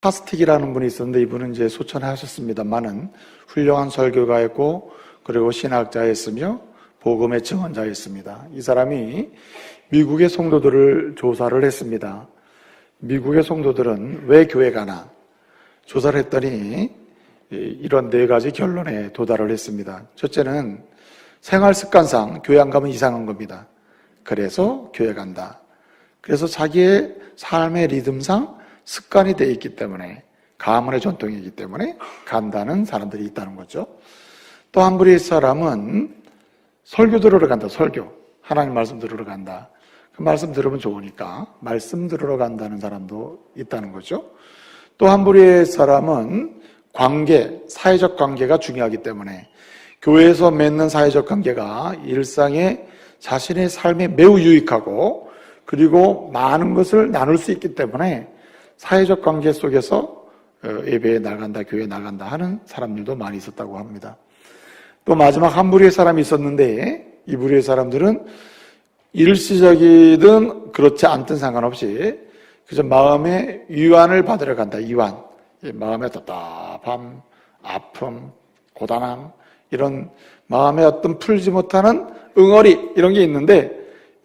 파스틱이라는 분이 있었는데 이분은 이제 소천하셨습니다만은 훌륭한 설교가였고 그리고 신학자였으며 복음의 증언자였습니다. 이 사람이 미국의 성도들을 조사를 했습니다. 미국의 성도들은 왜 교회 가나? 조사를 했더니 이런 4가지 결론에 도달을 했습니다. 첫째는 생활 습관상 교회 안 가면 이상한 겁니다. 그래서 교회 간다. 그래서 자기의 삶의 리듬상 습관이 되어 있기 때문에, 가문의 전통이기 때문에 간다는 사람들이 있다는 거죠. 또 한 부류의 사람은 설교 들으러 간다. 설교. 하나님 말씀 들으러 간다. 그 말씀 들으면 좋으니까 말씀 들으러 간다는 사람도 있다는 거죠. 또 한 부류의 사람은 관계, 사회적 관계가 중요하기 때문에 교회에서 맺는 사회적 관계가 일상에 자신의 삶에 매우 유익하고 그리고 많은 것을 나눌 수 있기 때문에 사회적 관계 속에서 예배에 나간다, 교회에 나간다 하는 사람들도 많이 있었다고 합니다. 또 마지막 한 부류의 사람이 있었는데 이 부류의 사람들은 일시적이든 그렇지 않든 상관없이 그저 마음의 위안을 받으러 간다. 위안. 마음의 답답함, 아픔, 고단함 이런 마음의 어떤 풀지 못하는 응어리 이런 게 있는데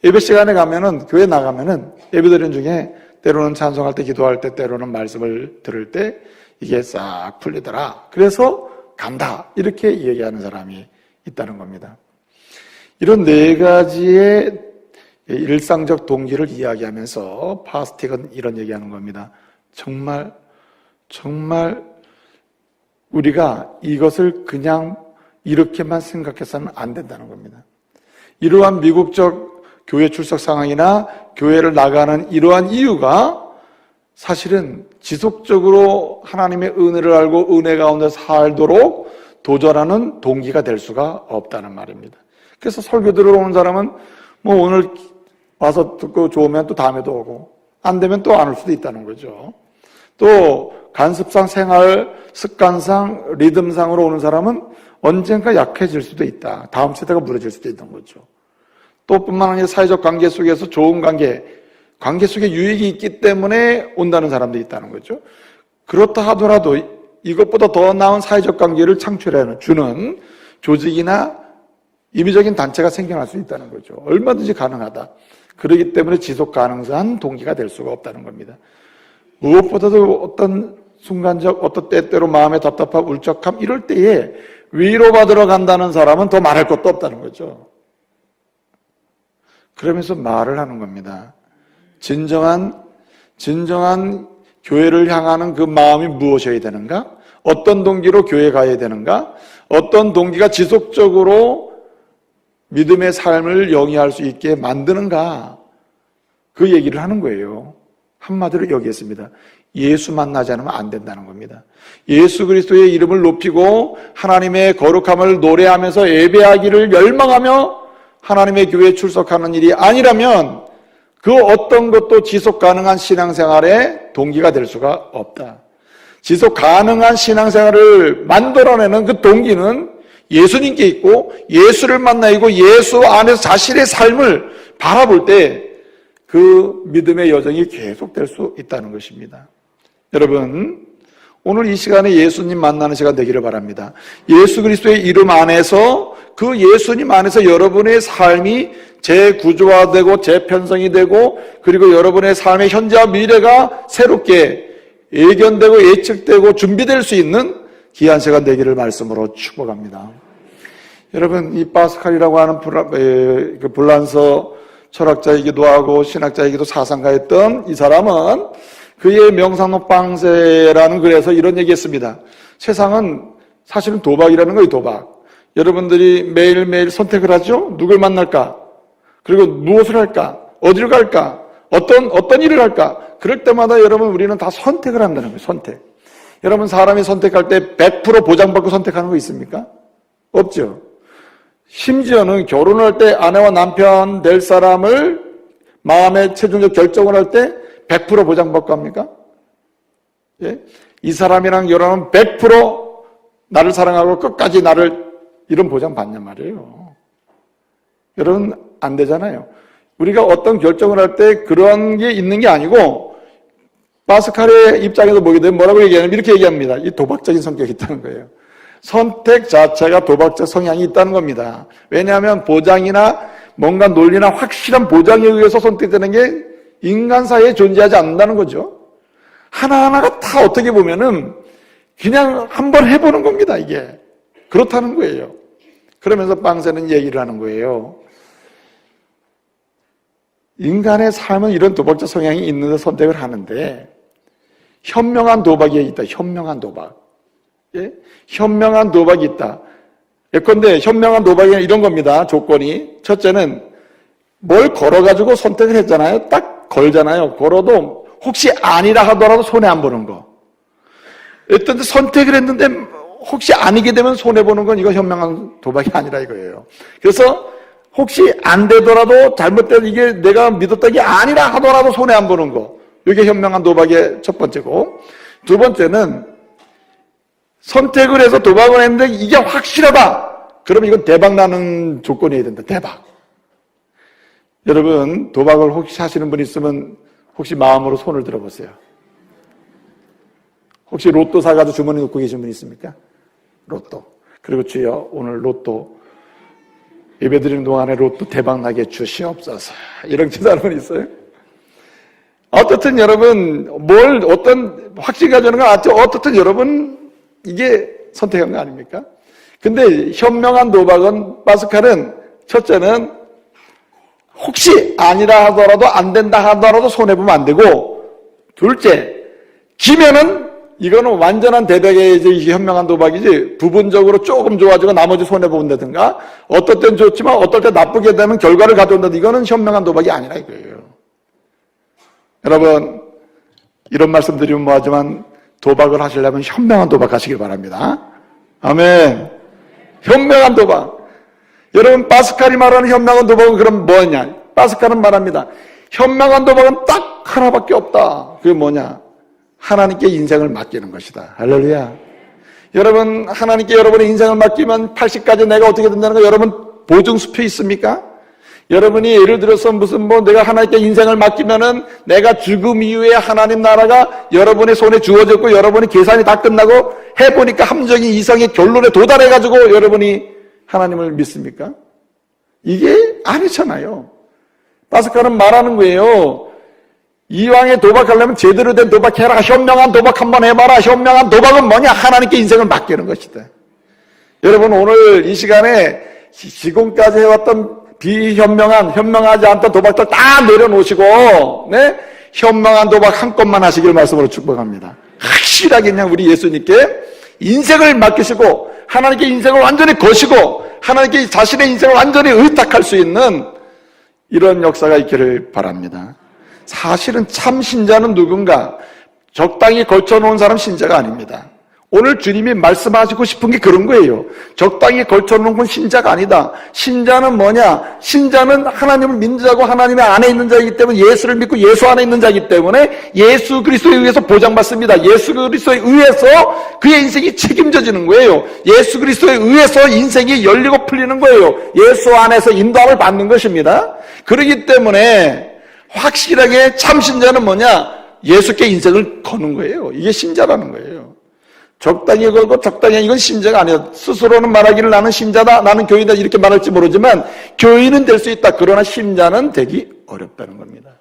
예배 시간에 가면은 교회 나가면은 예배드리는 중에 때로는 찬송할 때 기도할 때 때로는 말씀을 들을 때 이게 싹 풀리더라. 그래서 간다. 이렇게 얘기하는 사람이 있다는 겁니다. 이런 4가지의 일상적 동기를 이야기하면서 파스틱은 이런 얘기하는 겁니다. 정말 우리가 이것을 그냥 이렇게만 생각해서는 안 된다는 겁니다. 이러한 미국적 교회 출석 상황이나 교회를 나가는 이러한 이유가 사실은 지속적으로 하나님의 은혜를 알고 은혜 가운데 살도록 도전하는 동기가 될 수가 없다는 말입니다. 그래서 설교 들으러 오는 사람은 뭐 오늘 와서 듣고 좋으면 또 다음에도 오고 안 되면 또 안 올 수도 있다는 거죠. 또 간습상 생활 습관상 리듬상으로 오는 사람은 언젠가 약해질 수도 있다. 다음 세대가 무너질 수도 있는 거죠. 또 뿐만 아니라 사회적 관계 속에서 좋은 관계 속에 유익이 있기 때문에 온다는 사람도 있다는 거죠. 그렇다 하더라도 이것보다 더 나은 사회적 관계를 창출해 주는 조직이나 임의적인 단체가 생겨날 수 있다는 거죠. 얼마든지 가능하다. 그렇기 때문에 지속 가능한 동기가 될 수가 없다는 겁니다. 무엇보다도 어떤 순간적, 어떤 때때로 마음의 답답함, 울적함 이럴 때에 위로받으러 간다는 사람은 더 말할 것도 없다는 거죠. 그러면서 말을 하는 겁니다. 진정한 교회를 향하는 그 마음이 무엇이어야 되는가? 어떤 동기로 교회에 가야 되는가? 어떤 동기가 지속적으로 믿음의 삶을 영위할 수 있게 만드는가? 그 얘기를 하는 거예요. 한마디로 여기했습니다. 예수 만나지 않으면 안 된다는 겁니다. 예수 그리스도의 이름을 높이고 하나님의 거룩함을 노래하면서 예배하기를 열망하며 하나님의 교회에 출석하는 일이 아니라면 그 어떤 것도 지속 가능한 신앙생활의 동기가 될 수가 없다. 지속 가능한 신앙생활을 만들어내는 그 동기는 예수님께 있고 예수를 만나고 예수 안에서 자신의 삶을 바라볼 때 그 믿음의 여정이 계속될 수 있다는 것입니다. 여러분, 오늘 이 시간에 예수님 만나는 시간 되기를 바랍니다. 예수 그리스도의 이름 안에서 그 예수님 안에서 여러분의 삶이 재구조화되고 재편성이 되고 그리고 여러분의 삶의 현재와 미래가 새롭게 예견되고 예측되고 준비될 수 있는 귀한 시간 되기를 말씀으로 축복합니다. 여러분, 이 파스칼이라고 하는 불란서 철학자이기도 하고 신학자이기도 사상가였던 이 사람은 그의 명상록 방세라는 글에서 이런 얘기했습니다. 세상은 사실은 도박이라는 거예요. 도박. 여러분들이 매일매일 선택을 하죠. 누굴 만날까? 그리고 무엇을 할까? 어디로 갈까? 어떤 일을 할까? 그럴 때마다 여러분 우리는 다 선택을 한다는 거예요. 선택. 여러분 사람이 선택할 때 100% 보장받고 선택하는 거 있습니까? 없죠. 심지어는 결혼할 때 아내와 남편 될 사람을 마음의 최종적 결정을 할 때 100% 보장받고 합니까? 예? 이 사람이랑 결혼하면 100% 나를 사랑하고 끝까지 나를 이런 보장 받냔 말이에요. 여러분 안 되잖아요. 우리가 어떤 결정을 할 때 그런 게 있는 게 아니고 파스칼의 입장에서 보게 되면 뭐라고 얘기하냐면 이렇게 얘기합니다. 이 도박적인 성격이 있다는 거예요. 선택 자체가 도박적 성향이 있다는 겁니다. 왜냐하면 보장이나 뭔가 논리나 확실한 보장에 의해서 선택되는 게 인간 사회에 존재하지 않는다는 거죠. 하나하나가 다 어떻게 보면은 그냥 한번 해보는 겁니다, 이게. 그렇다는 거예요. 그러면서 빵새는 얘기를 하는 거예요. 인간의 삶은 이런 도박적 성향이 있는데 선택을 하는데 현명한 도박이 있다. 현명한 도박. 예? 현명한 도박이 있다. 예컨대 현명한 도박에는 이런 겁니다. 조건이. 첫째는 뭘 걸어가지고 선택을 했잖아요. 딱 걸잖아요. 걸어도 혹시 아니라 하더라도 손해 안 보는 거. 어떤 선택을 했는데 혹시 아니게 되면 손해보는 건 이거 현명한 도박이 아니라 이거예요. 그래서 혹시 안 되더라도 잘못된 이게 내가 믿었던 게 아니라 하더라도 손해 안 보는 거. 이게 현명한 도박의 첫 번째고, 두 번째는 선택을 해서 도박을 했는데 이게 확실하다. 그러면 이건 대박 나는 조건이어야 된다. 대박. 여러분 도박을 혹시 하시는 분 있으면 혹시 마음으로 손을 들어보세요. 혹시 로또 사가지고 주머니 넣고 계신 분 있습니까? 로또. 그리고 주여 오늘 로또 예배드리는 동안에 로또 대박나게 주시옵소서. 이런 기도하는 분 있어요? 어떻든 여러분 어떤 확신 가지는 건 어떻든 여러분 이게 선택한 거 아닙니까? 근데 현명한 도박은 파스칼은 첫째는 혹시 아니라 하더라도 안 된다 하더라도 손해보면 안 되고, 둘째 기면은 이거는 완전한 대박의 이제 현명한 도박이지 부분적으로 조금 좋아지고 나머지 손해본다든가 어떨 땐 좋지만 어떨 때 나쁘게 되면 결과를 가져온다든가 이거는 현명한 도박이 아니라 이거예요. 여러분 이런 말씀 드리면 뭐하지만 도박을 하시려면 현명한 도박 하시길 바랍니다. 아멘. 현명한 도박. 여러분 파스칼이 말하는 현명한 도박은 그럼 뭐냐? 파스칼은 말합니다. 현명한 도박은 딱 하나밖에 없다. 그게 뭐냐? 하나님께 인생을 맡기는 것이다. 할렐루야. 여러분 하나님께 여러분의 인생을 맡기면 80까지 내가 어떻게 된다는 거 여러분 보증수표 있습니까? 여러분이 예를 들어서 내가 하나님께 인생을 맡기면은 내가 죽음 이후에 하나님 나라가 여러분의 손에 주어졌고 여러분이 계산이 다 끝나고 해보니까 함정이 이성의 결론에 도달해가지고 여러분이 하나님을 믿습니까? 이게 아니잖아요. 파스칼은 말하는 거예요. 이왕에 도박하려면 제대로 된 도박해라. 현명한 도박 한번 해봐라. 현명한 도박은 뭐냐? 하나님께 인생을 맡기는 것이다. 여러분 오늘 이 시간에 지금까지 해왔던 현명하지 않던 도박들 다 내려놓으시고, 네? 현명한 도박 한 건만 하시길 말씀으로 축복합니다. 확실하게 그냥 우리 예수님께 인생을 맡기시고, 하나님께 인생을 완전히 거시고, 하나님께 자신의 인생을 완전히 의탁할 수 있는 이런 역사가 있기를 바랍니다. 사실은 참 신자는 누군가? 적당히 걸쳐놓은 사람 신자가 아닙니다. 오늘 주님이 말씀하시고 싶은 게 그런 거예요. 적당히 걸쳐놓은 건 신자가 아니다. 신자는 뭐냐? 신자는 하나님을 믿는 자고 하나님의 안에 있는 자이기 때문에 예수를 믿고 예수 안에 있는 자이기 때문에 예수 그리스도에 의해서 보장받습니다. 예수 그리스도에 의해서 그의 인생이 책임져지는 거예요. 예수 그리스도에 의해서 인생이 열리고 풀리는 거예요. 예수 안에서 인도함을 받는 것입니다. 그렇기 때문에 확실하게 참 신자는 뭐냐? 예수께 인생을 거는 거예요. 이게 신자라는 거예요. 적당히 걸고 적당히 이건 신자가 아니야. 스스로는 말하기를 나는 신자다, 나는 교인이다 이렇게 말할지 모르지만 교인은 될 수 있다. 그러나 신자는 되기 어렵다는 겁니다.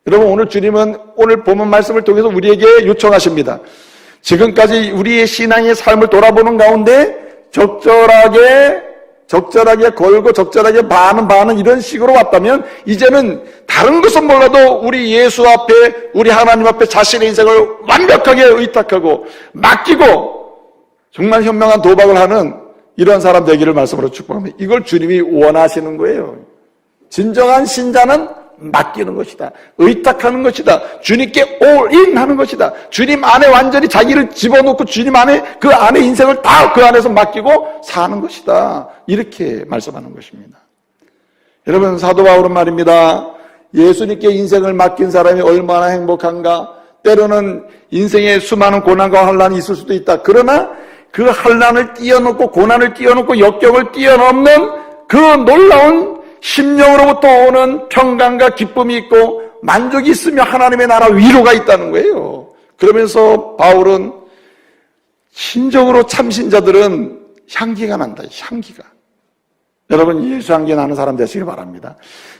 여러분 오늘 주님은 오늘 본문 말씀을 통해서 우리에게 요청하십니다. 지금까지 우리의 신앙의 삶을 돌아보는 가운데 적절하게 걸고 적절하게 반은 이런 식으로 왔다면 이제는 다른 것은 몰라도 우리 예수 앞에 우리 하나님 앞에 자신의 인생을 완벽하게 의탁하고 맡기고 정말 현명한 도박을 하는 이런 사람 되기를 말씀으로 축복합니다. 이걸 주님이 원하시는 거예요. 진정한 신자는 맡기는 것이다. 의탁하는 것이다. 주님께 올인 하는 것이다. 주님 안에 완전히 자기를 집어넣고 주님 안에 그 안에 인생을 다 그 안에서 맡기고 사는 것이다. 이렇게 말씀하는 것입니다. 여러분 사도 바울은 말입니다. 예수님께 인생을 맡긴 사람이 얼마나 행복한가. 때로는 인생에 수많은 고난과 환난이 있을 수도 있다. 그러나 그 환난을 뛰어넘고 고난을 뛰어넘고 역경을 뛰어넘는 그 놀라운 심령으로부터 오는 평강과 기쁨이 있고 만족이 있으며 하나님의 나라 위로가 있다는 거예요. 그러면서 바울은 신적으로 참신자들은 향기가 난다. 향기가. 여러분 예수 향기 나는 사람 되시길 바랍니다.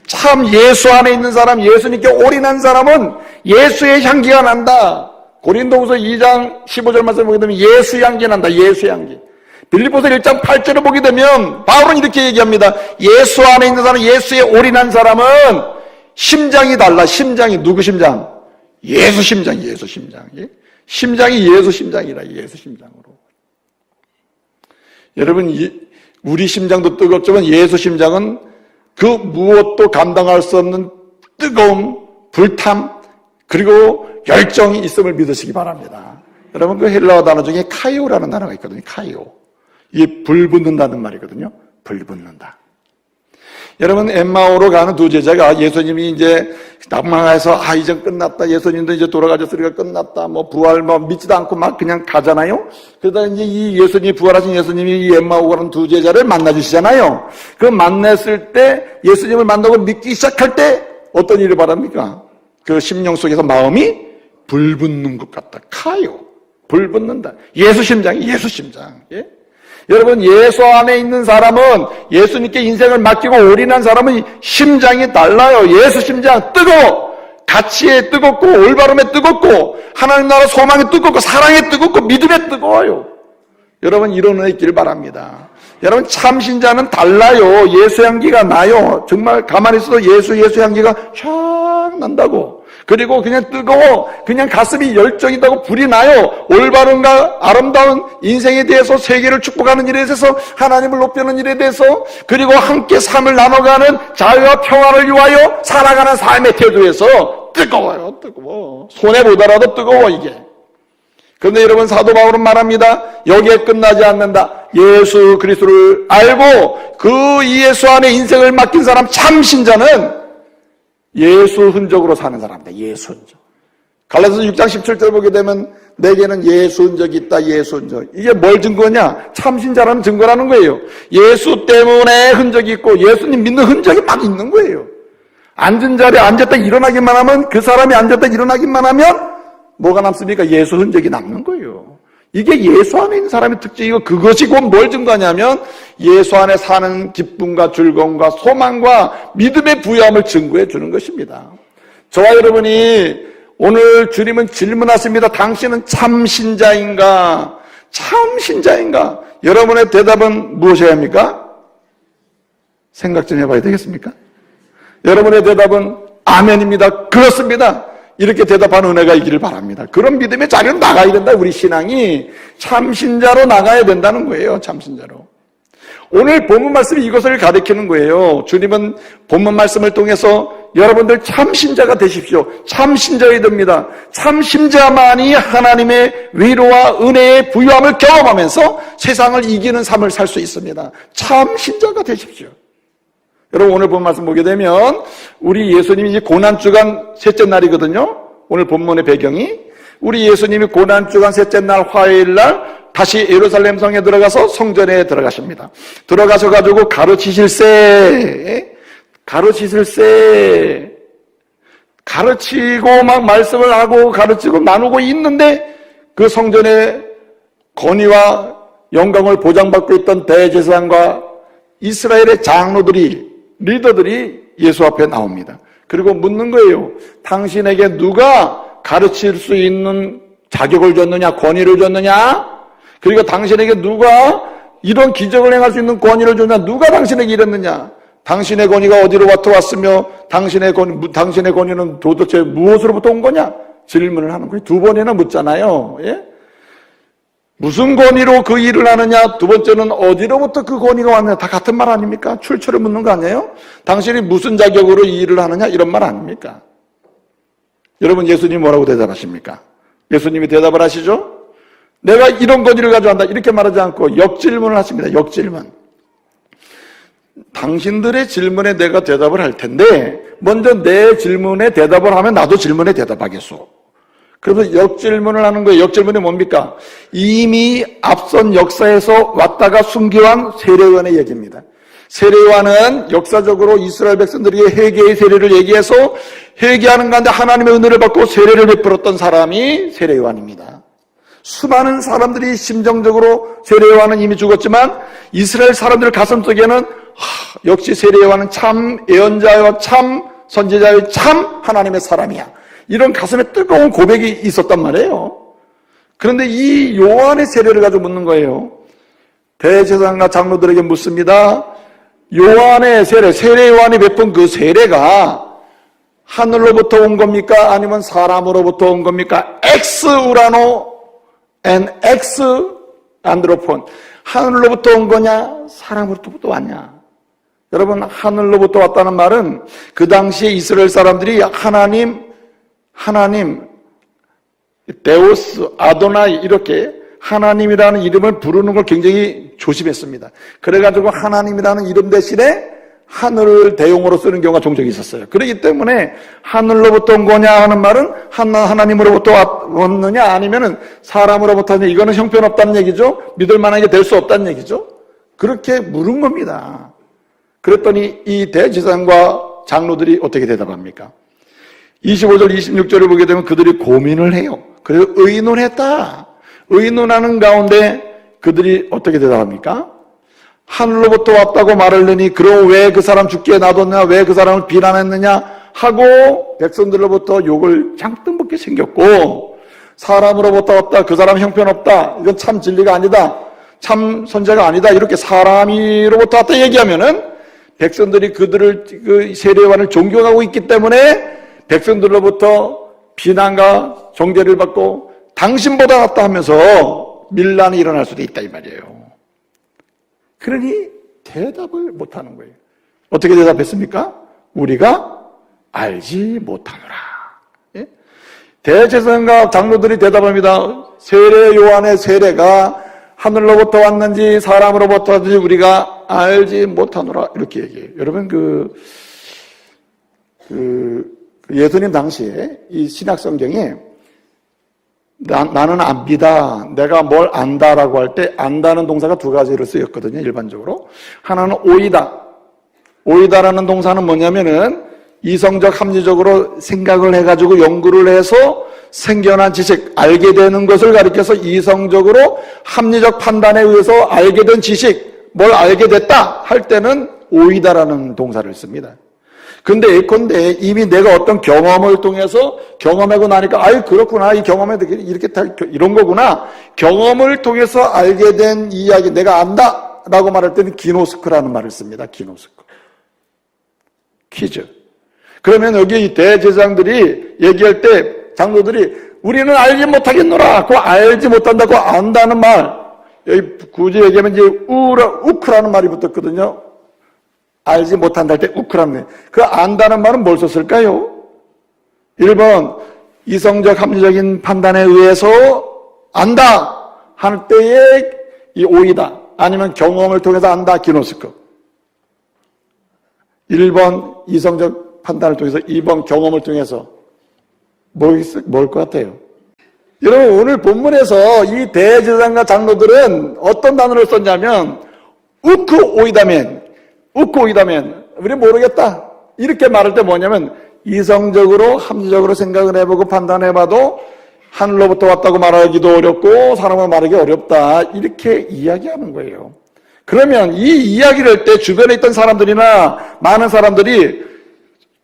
참 예수 안에 있는 사람, 예수님께 올인한 사람은 예수의 향기가 난다. 고린도후서 2장 15절 말씀을 보게 되면 예수 향기 난다. 예수 향기. 빌립보서 1장 8절을 보게 되면 바울은 이렇게 얘기합니다. 예수 안에 있는 사람, 예수에 올인한 사람은 심장이 달라. 심장이 누구 심장? 예수 심장, 예수 심장. 심장이 예수 심장이라. 예수 심장으로. 여러분 우리 심장도 뜨겁지만 예수 심장은 그 무엇도 감당할 수 없는 뜨거움, 불탐, 그리고 열정이 있음을 믿으시기 바랍니다. 여러분 그 헬라어 단어 중에 카이오라는 단어가 있거든요. 카이오. 이게 불 붙는다는 말이거든요. 불 붙는다. 여러분 엠마오로 가는 두 제자가 예수님이 이제 낙망해서 이제 끝났다. 예수님도 이제 돌아가셨으니까 끝났다. 부활 믿지도 않고 막 그냥 가잖아요. 그러다 이제 이 예수님이 부활하신 예수님이 이 엠마오 가는 두 제자를 만나 주시잖아요. 그 만났을 때 예수님을 만나고 믿기 시작할 때 어떤 일을 바랍니까? 그 심령 속에서 마음이 불 붙는 것 같다. 카요. 불 붙는다. 예수 심장이 예수 심장. 예? 여러분 예수 안에 있는 사람은 예수님께 인생을 맡기고 올인한 사람은 심장이 달라요. 예수 심장 뜨거워. 가치에 뜨겁고 올바름에 뜨겁고 하나님 나라 소망에 뜨겁고 사랑에 뜨겁고 믿음에 뜨거워요. 여러분 이런 은혜 있기를 바랍니다. 여러분 참신자는 달라요. 예수 향기가 나요. 정말 가만히 있어도 예수 향기가 샥 난다고. 그리고 그냥 뜨거워. 그냥 가슴이 열정이 있다고 불이 나요. 올바름과 아름다운 인생에 대해서 세계를 축복하는 일에 대해서 하나님을 높이는 일에 대해서 그리고 함께 삶을 나눠가는 자유와 평화를 위하여 살아가는 삶의 태도에서 뜨거워요. 뜨거워. 손해보더라도 뜨거워 이게. 그런데 여러분 사도 바울은 말합니다. 여기에 끝나지 않는다. 예수 그리스도를 알고 그 예수 안에 인생을 맡긴 사람 참신자는 예수 흔적으로 사는 사람이다. 예수 흔적. 갈라디아서 6장 17절 보게 되면 내게는 예수 흔적이 있다. 예수 흔적. 이게 뭘 증거냐? 참신자라는 증거라는 거예요. 예수 때문에 흔적이 있고 예수님 믿는 흔적이 막 있는 거예요. 앉은 자리에 앉았다 일어나기만 하면 그 사람이 앉았다 일어나기만 하면 뭐가 남습니까? 예수 흔적이 남는 거예요. 이게 예수 안에 있는 사람의 특징이고 그것이 곧 뭘 증거하냐면 예수 안에 사는 기쁨과 즐거움과 소망과 믿음의 부여함을 증거해 주는 것입니다. 저와 여러분이 오늘 주님은 질문하십니다. 당신은 참신자인가? 참신자인가? 여러분의 대답은 무엇이어야 합니까? 생각 좀 해봐야 되겠습니까? 여러분의 대답은 아멘입니다. 그렇습니다. 이렇게 대답하는 은혜가 있기를 바랍니다. 그런 믿음의 자리로 나가야 된다. 우리 신앙이 참신자로 나가야 된다는 거예요. 참신자로. 오늘 본문 말씀이 이것을 가리키는 거예요. 주님은 본문 말씀을 통해서 여러분들 참신자가 되십시오. 참신자가 됩니다. 참신자만이 하나님의 위로와 은혜의 부유함을 경험하면서 세상을 이기는 삶을 살 수 있습니다. 참신자가 되십시오. 여러분 오늘 본 말씀 보게 되면 우리 예수님이 이제 고난주간 셋째 날이거든요. 오늘 본문의 배경이 우리 예수님이 고난주간 셋째 날 화요일 날 다시 예루살렘 성에 들어가서 성전에 들어가십니다. 들어가셔가지고 가르치고 막 말씀을 하고 가르치고 나누고 있는데 그 성전의 권위와 영광을 보장받고 있던 대제사장과 이스라엘의 장로들이 리더들이 예수 앞에 나옵니다. 그리고 묻는 거예요. 당신에게 누가 가르칠 수 있는 자격을 줬느냐, 권위를 줬느냐? 그리고 당신에게 누가 이런 기적을 행할 수 있는 권위를 줬느냐? 누가 당신에게 이랬느냐? 당신의 권위가 어디로부터 왔으며 당신의 권위는 도대체 무엇으로부터 온 거냐? 질문을 하는 거예요. 두 번이나 묻잖아요. 예? 무슨 권위로 그 일을 하느냐? 두 번째는 어디로부터 그 권위가 왔느냐? 다 같은 말 아닙니까? 출처를 묻는 거 아니에요? 당신이 무슨 자격으로 이 일을 하느냐? 이런 말 아닙니까? 여러분 예수님이 뭐라고 대답하십니까? 예수님이 대답을 하시죠? 내가 이런 권위를 가져간다 이렇게 말하지 않고 역질문을 하십니다. 역질문. 당신들의 질문에 내가 대답을 할 텐데 먼저 내 질문에 대답을 하면 나도 질문에 대답하겠소. 그래서 역질문을 하는 거예요. 역질문이 뭡니까? 이미 앞선 역사에서 왔다가 순교한 세례요한의 얘기입니다. 세례요한은 역사적으로 이스라엘 백성들에게 회개의 세례를 얘기해서 회개하는 가운데 하나님의 은혜를 받고 세례를 베풀었던 사람이 세례요한입니다. 수많은 사람들이 심정적으로 세례요한은 이미 죽었지만 이스라엘 사람들 가슴속에는 역시 세례요한은 참 예언자요 참 선지자요 참 하나님의 사람이야, 이런 가슴에 뜨거운 고백이 있었단 말이에요. 그런데 이 요한의 세례를 가지고 묻는 거예요. 대제사장과 장로들에게 묻습니다. 요한의 세례 요한이 베푼 그 세례가 하늘로부터 온 겁니까? 아니면 사람으로부터 온 겁니까? 엑스 우라노 앤 엑스 안드로폰. 하늘로부터 온 거냐? 사람으로부터 왔냐? 여러분, 하늘로부터 왔다는 말은 그 당시에 이스라엘 사람들이 하나님, 데우스, 아도나이 이렇게 하나님이라는 이름을 부르는 걸 굉장히 조심했습니다. 그래가지고 하나님이라는 이름 대신에 하늘을 대용어로 쓰는 경우가 종종 있었어요. 그렇기 때문에 하늘로부터 온 거냐 하는 말은 하나님으로부터 왔느냐 아니면은 사람으로부터 왔느냐, 이거는 형편없다는 얘기죠. 믿을 만하게 될 수 없다는 얘기죠. 그렇게 물은 겁니다. 그랬더니 이 대제사장과 장로들이 어떻게 대답합니까? 25절 26절을 보게 되면 그들이 고민을 해요. 그래서 의논했다. 의논하는 가운데 그들이 어떻게 대답합니까? 하늘로부터 왔다고 말하려니 그럼 왜 그 사람 죽게 놔뒀냐, 왜 그 사람을 비난했느냐 하고 백성들로부터 욕을 장뜩 먹게 생겼고, 사람으로부터 왔다, 그 사람 형편없다, 이건 참 진리가 아니다, 참 선자가 아니다, 이렇게 사람으로부터 왔다 얘기하면은 백성들이 그들을 그 세례요한을 존경하고 있기 때문에 백성들로부터 비난과 정죄를 받고 당신보다 낫다 하면서 밀란이 일어날 수도 있다 이 말이에요. 그러니 대답을 못하는 거예요. 어떻게 대답했습니까? 우리가 알지 못하노라. 예? 대제사장과 장로들이 대답합니다. 세례 요한의 세례가 하늘로부터 왔는지 사람으로부터 왔는지 우리가 알지 못하노라, 이렇게 얘기해요. 여러분, 예수님 당시에 이 신약 성경에 나는 압니다, 내가 뭘 안다라고 할 때 안다는 동사가 두 가지로 쓰였거든요. 일반적으로 하나는 오이다라는 동사는 뭐냐면은 이성적 합리적으로 생각을 해가지고 연구를 해서 생겨난 지식, 알게 되는 것을 가리켜서 이성적으로 합리적 판단에 의해서 알게 된 지식, 뭘 알게 됐다 할 때는 오이다라는 동사를 씁니다. 근데 예컨대 이미 내가 어떤 경험을 통해서 경험하고 나니까 아유 그렇구나, 이 경험에 이렇게 이런 거구나, 경험을 통해서 알게 된 이야기, 내가 안다 라고 말할 때는 기노스크라는 말을 씁니다. 기노스크, 퀴즈. 그러면 여기 이 대제사장들이 얘기할 때 장로들이 우리는 알지 못하겠노라, 그 알지 못한다고 안다는 말, 여기 굳이 얘기하면 이제 우크라는 말이 붙었거든요. 알지 못한다 할 때 우크라는, 그 안다는 말은 뭘 썼을까요? 1번 이성적 합리적인 판단에 의해서 안다 할 때의 이 오이다, 아니면 경험을 통해서 안다, 기노스크. 1번 이성적 판단을 통해서, 2번 경험을 통해서. 뭘 것 같아요? 여러분, 오늘 본문에서 이 대제사장과 장로들은 어떤 단어를 썼냐면 우크 오이다멘, 우리 모르겠다 이렇게 말할 때 뭐냐면 이성적으로 합리적으로 생각을 해보고 판단해봐도 하늘로부터 왔다고 말하기도 어렵고 사람을 말하기 어렵다, 이렇게 이야기하는 거예요. 그러면 이 이야기를 할 때 주변에 있던 사람들이나 많은 사람들이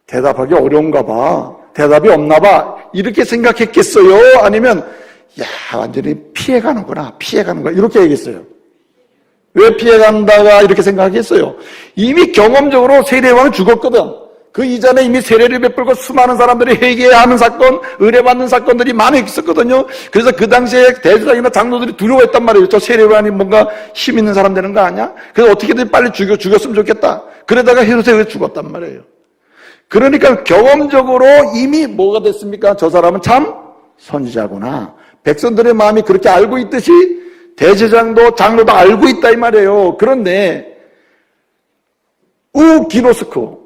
대답하기 어려운가 봐, 대답이 없나 봐, 이렇게 생각했겠어요? 아니면 야 완전히 피해가는구나, 피해가는 거야, 이렇게 얘기했어요? 왜 피해간다가 이렇게 생각하겠어요? 이미 경험적으로 세례요한은 죽었거든. 그 이전에 이미 세례를 베풀고 수많은 사람들이 회개하는 사건, 의뢰받는 사건들이 많이 있었거든요. 그래서 그 당시에 대제사장이나 장로들이 두려워했단 말이에요. 저 세례요한이 뭔가 힘 있는 사람 되는 거 아니야? 그래서 어떻게든 빨리 죽였으면 좋겠다. 그러다가 헤롯에 죽었단 말이에요. 그러니까 경험적으로 이미 뭐가 됐습니까? 저 사람은 참 선지자구나. 백성들의 마음이 그렇게 알고 있듯이 대제사장도 장로도 알고 있다 이 말이에요. 그런데 우크기노스크,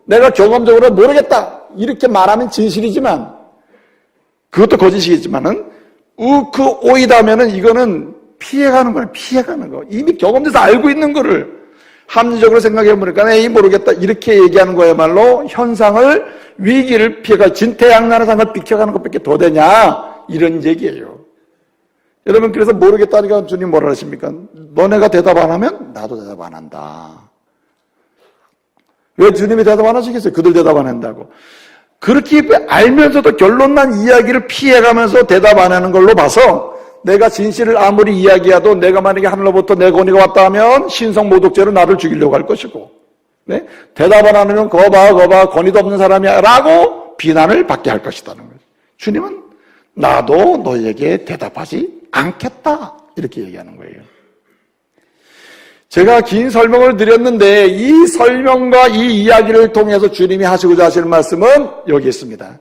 내가 경험적으로 모르겠다 이렇게 말하면 진실이지만, 그것도 거짓이겠지만은 우크 오이다면은 이거는 피해가는 거예요. 피해가는 거. 이미 경험돼서 알고 있는 거를 합리적으로 생각해보니까 에이 모르겠다 이렇게 얘기하는 거야말로 현상을 위기를 피해가 진퇴양난의 비켜가는 것밖에 더 되냐 이런 얘기예요. 여러분 그래서 모르겠다니까 주님 뭐라 하십니까? 너네가 대답 안 하면 나도 대답 안 한다. 왜 주님이 대답 안 하시겠어요? 그들 대답 안 한다고. 그렇게 알면서도 결론난 이야기를 피해가면서 대답 안 하는 걸로 봐서 내가 진실을 아무리 이야기해도 내가 만약에 하늘로부터 내 권위가 왔다 하면 신성모독죄로 나를 죽이려고 할 것이고, 네? 대답 안 하면 거봐 권위도 없는 사람이야 라고 비난을 받게 할 것이라는 거예요. 주님은 나도 너에게 대답하지 않겠다 이렇게 얘기하는 거예요. 제가 긴 설명을 드렸는데 이 설명과 이 이야기를 통해서 주님이 하시고자 하시는 말씀은 여기 있습니다.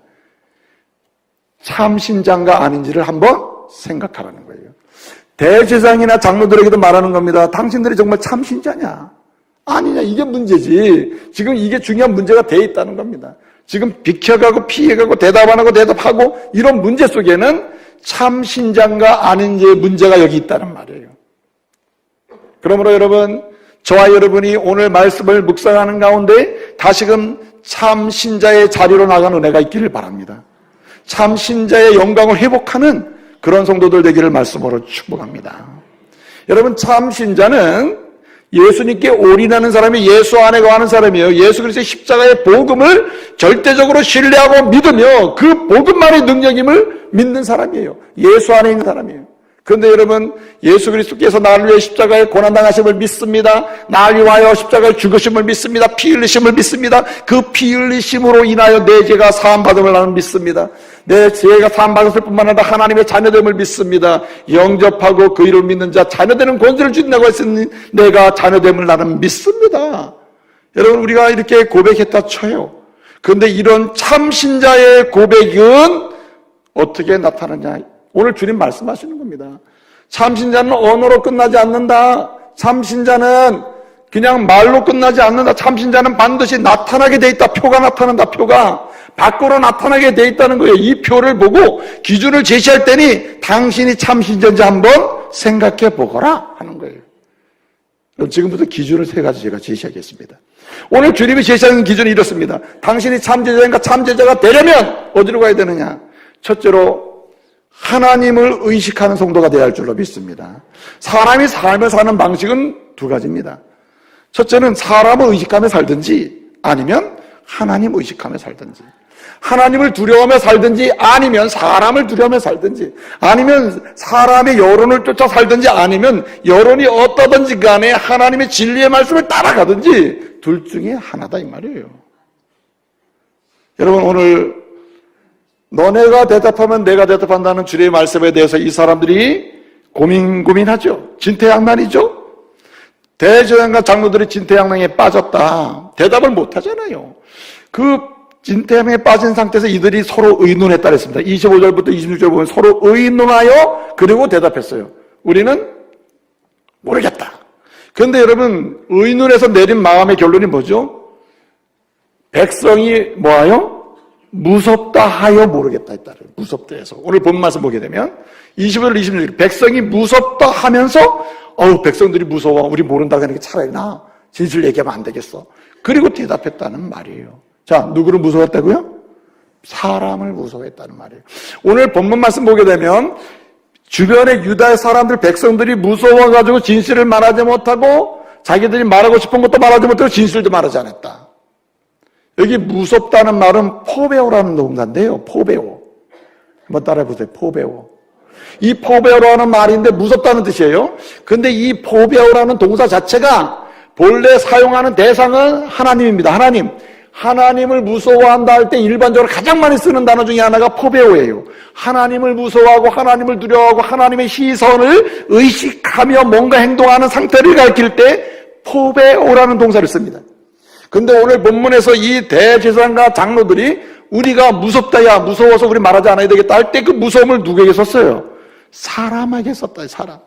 참 신자인가 아닌지를 한번 생각하라는 거예요. 대제사장이나 장로들에게도 말하는 겁니다. 당신들이 정말 참 신자냐 아니냐 이게 문제지. 지금 이게 중요한 문제가 돼 있다는 겁니다. 지금 비켜가고 피해가고 대답 안 하고 대답하고 이런 문제 속에는 참 신자인가 아닌지의 문제가 여기 있다는 말이에요. 그러므로 여러분, 저와 여러분이 오늘 말씀을 묵상하는 가운데 다시금 참 신자의 자리로 나간 은혜가 있기를 바랍니다. 참 신자의 영광을 회복하는 그런 성도들 되기를 말씀으로 축복합니다. 여러분, 참 신자는 예수님께 올인하는 사람이 예수 안에 거하는 사람이에요. 예수 그리스도의 십자가의 복음을 절대적으로 신뢰하고 믿으며 그 복음만의 능력임을 믿는 사람이에요. 예수 안에 있는 사람이에요. 그런데 여러분, 예수 그리스도께서 나를 위해 십자가에 고난당하심을 믿습니다. 나를 위하여 십자가에 죽으심을 믿습니다. 피 흘리심을 믿습니다. 그 피 흘리심으로 인하여 내 죄가 사함받음을 나는 믿습니다. 내 죄가 사함받았을 뿐만 아니라 하나님의 자녀됨을 믿습니다. 영접하고 그 이름을 믿는 자 자녀되는 권세를 준다고 했으니 내가 자녀됨을 나는 믿습니다. 여러분, 우리가 이렇게 고백했다 쳐요. 그런데 이런 참신자의 고백은 어떻게 나타나냐? 오늘 주님 말씀하시는 겁니다. 참신자는 언어로 끝나지 않는다. 참신자는 그냥 말로 끝나지 않는다. 참신자는 반드시 나타나게 돼 있다. 표가 나타난다. 표가 밖으로 나타나게 돼 있다는 거예요. 이 표를 보고 기준을 제시할 때니 당신이 참신자인지 한번 생각해 보거라 하는 거예요. 그럼 지금부터 기준을 세 가지 제가 제시하겠습니다. 오늘 주님이 제시하는 기준이 이렇습니다. 당신이 참제자인가 참제자가 되려면 어디로 가야 되느냐? 첫째로 하나님을 의식하는 성도가 되어야 할 줄로 믿습니다. 사람이 삶을 사는 방식은 두 가지입니다. 첫째는 사람을 의식하며 살든지 아니면 하나님 의식하며 살든지, 하나님을 두려워하며 살든지 아니면 사람을 두려워하며 살든지, 아니면 사람의 여론을 쫓아 살든지 아니면 여론이 어떠든지 간에 하나님의 진리의 말씀을 따라가든지 둘 중에 하나다 이 말이에요. 여러분, 오늘 너네가 대답하면 내가 대답한다는 주님의 말씀에 대해서 이 사람들이 고민하죠. 진퇴양난이죠. 대제사장과 장로들이 진퇴양난에 빠졌다. 대답을 못하잖아요. 그 진퇴양난에 빠진 상태에서 이들이 서로 의논했다 그랬습니다. 25절부터 26절 보면 서로 의논하여 그리고 대답했어요. 우리는 모르겠다. 그런데 여러분, 의논해서 내린 마음의 결론이 뭐죠? 백성이 뭐하여? 무섭다 하여 모르겠다 했다를 무섭다 해서 오늘 본 말씀 보게 되면 25절 26절 백성이 무섭다 하면서 백성들이 무서워 우리 모른다 그러니까 차라리 나 진실 얘기하면 안 되겠어. 그리고 대답했다는 말이에요. 자, 누구를 무서워했다고요? 사람을 무서워했다는 말이에요. 오늘 본문 말씀 보게 되면 주변의 유다의 사람들 백성들이 무서워가지고 진실을 말하지 못하고 자기들이 말하고 싶은 것도 말하지 못하고 진실도 말하지 않았다. 여기 무섭다는 말은 포베오라는 동사인데요. 포베오. 한번 따라해보세요. 포베오. 이 포베오라는 말인데 무섭다는 뜻이에요. 근데 이 포베오라는 동사 자체가 본래 사용하는 대상은 하나님입니다. 하나님. 하나님을 무서워한다 할 때 일반적으로 가장 많이 쓰는 단어 중에 하나가 포베오예요. 하나님을 무서워하고 하나님을 두려워하고 하나님의 시선을 의식하며 뭔가 행동하는 상태를 가리킬 때 포베오라는 동사를 씁니다. 근데 오늘 본문에서 이 대제사장과 장로들이 우리가 무섭다, 야 무서워서 우리 말하지 않아야 되겠다 할 때 그 무서움을 누구에게 썼어요? 사람에게 썼다. 사람.